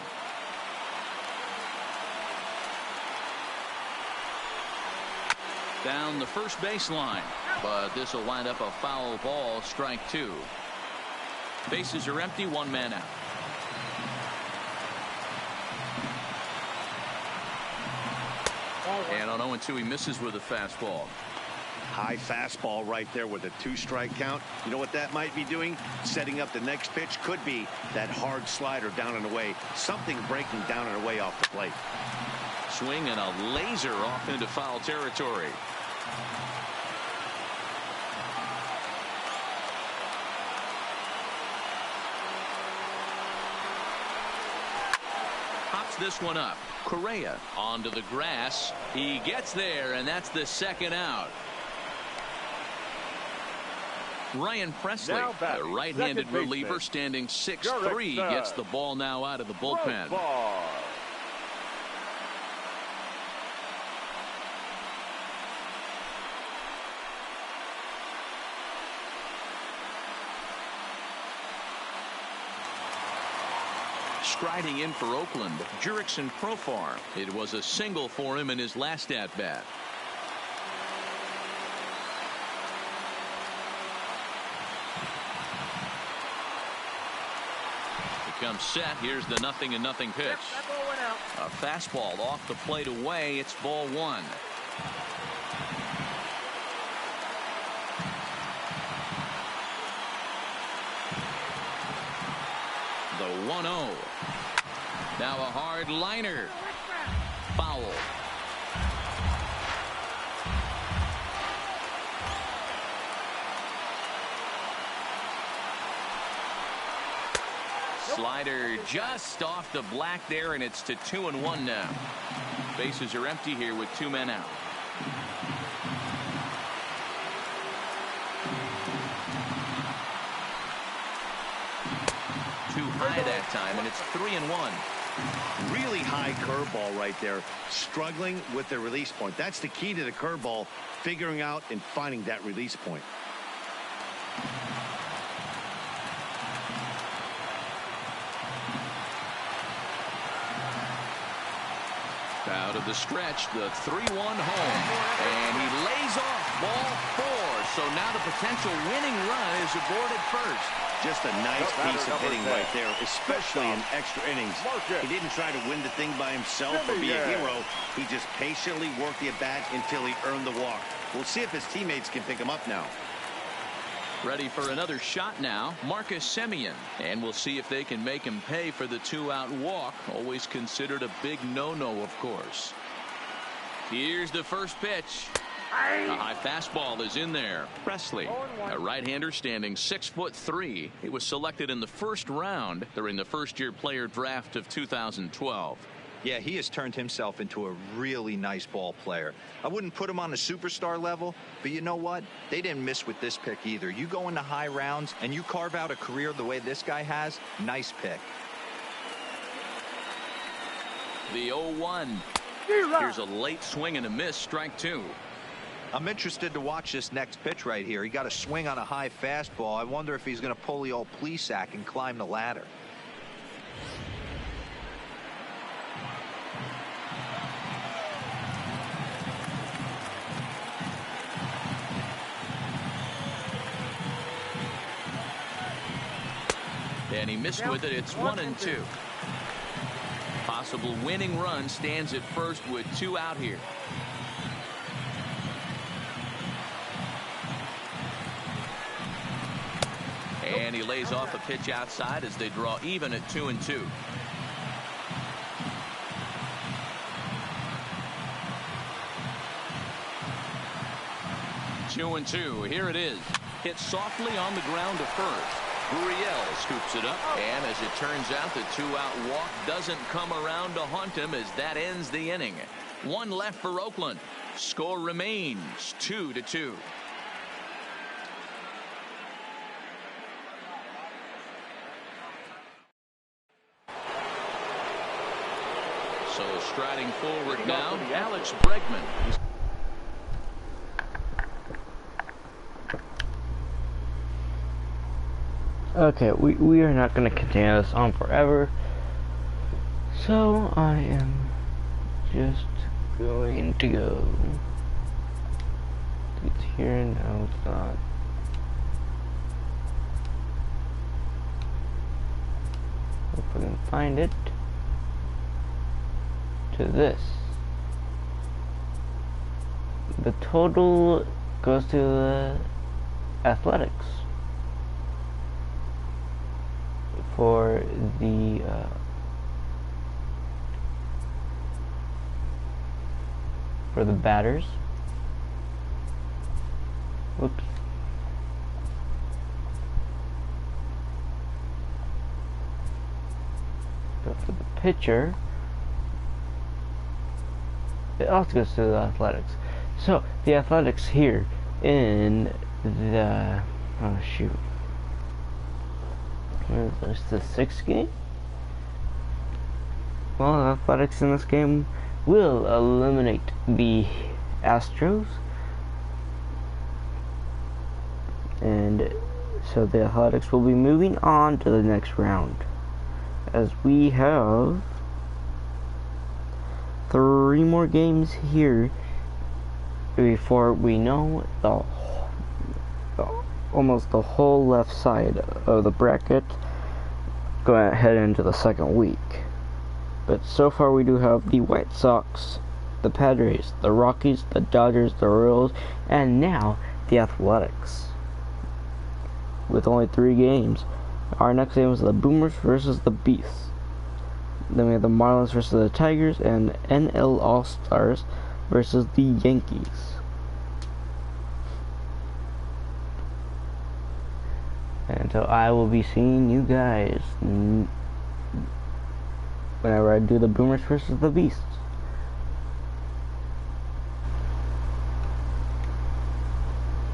Down the first baseline, but this will wind up a foul ball, strike 2. Bases are empty, 1 man out. And on 0-2, he misses with a fastball. High fastball right there with a 2-strike count. You know what that might be doing? Setting up the next pitch. Could be that hard slider down and away. Something breaking down and away off the plate. Swing and a laser off into foul territory. Pops this one up. Correa onto the grass. He gets there, and that's the 2nd out. Ryan Presley, the right-handed reliever, standing 6'3", gets the ball now out of the bullpen. Striding in for Oakland, Jurickson Profar. It was a single for him in his last at-bat. comes set. Here's the 0-0 pitch. A fastball off the plate away. It's ball one. The 1-0. Now a hard liner. Foul. Slider just off the black there, and it's to 2-1 now. Bases are empty here with 2 men out. Too high that time, and it's 3-1. Really high curveball right there. Struggling with the release point. That's the key to the curveball, figuring out and finding that release point. Out of the stretch, the 3-1 home, and he lays off ball 4. So now the potential winning run is aboard at first. Just a nice piece of hitting right there, especially in extra innings. He didn't try to win the thing by himself or be a hero. He just patiently worked the at-bat until he earned the walk. We'll see if his teammates can pick him up now. Ready for another shot now, Marcus Semien. And we'll see if they can make him pay for the 2-out walk. Always considered a big no-no, of course. Here's the first pitch. A high fastball is in there. Presley, a right-hander standing 6'3". He was selected in the first round during the first-year player draft of 2012. Yeah, he has turned himself into a really nice ball player. I wouldn't put him on a superstar level, but you know what? They didn't miss with this pick either. You go into high rounds and you carve out a career the way this guy has, nice pick. The 0-1. Here's a late swing and a miss, strike 2. I'm interested to watch this next pitch right here. He got a swing on a high fastball. I wonder if he's going to pull the old Plesac and climb the ladder. And he missed with it. It's 1-2. Possible winning run stands at first with 2 out here. And he lays off a pitch outside as they draw even at 2-2. Two and two. Here it is. Hit softly on the ground to first. Gurriel scoops it up, and as it turns out, the 2-out walk doesn't come around to haunt him as that ends the inning. 1 left for Oakland. Score remains 2-2. So striding forward now, Alex Bregman. Okay, we are not going to continue this on forever, so I am just going to go. It's here, no it's not. Hope I can find it. To this. The total goes to the Athletics. For the batters. Whoops. But for the pitcher, it also goes to the Athletics. So the Athletics here in the what is this, the 6th game? Well, the Athletics in this game will eliminate the Astros. And so the Athletics will be moving on to the next round. As we have 3 more games here before we know almost the whole left side of the bracket go ahead into the second week. But so far we do have the White Sox, the Padres, the Rockies, the Dodgers, the Royals, and now the Athletics. With only 3 games. Our next game is the Boomers versus the Beasts. Then we have the Marlins versus the Tigers, and NL All-Stars versus the Yankees. And so I will be seeing you guys whenever I do the Boomers versus the Beasts.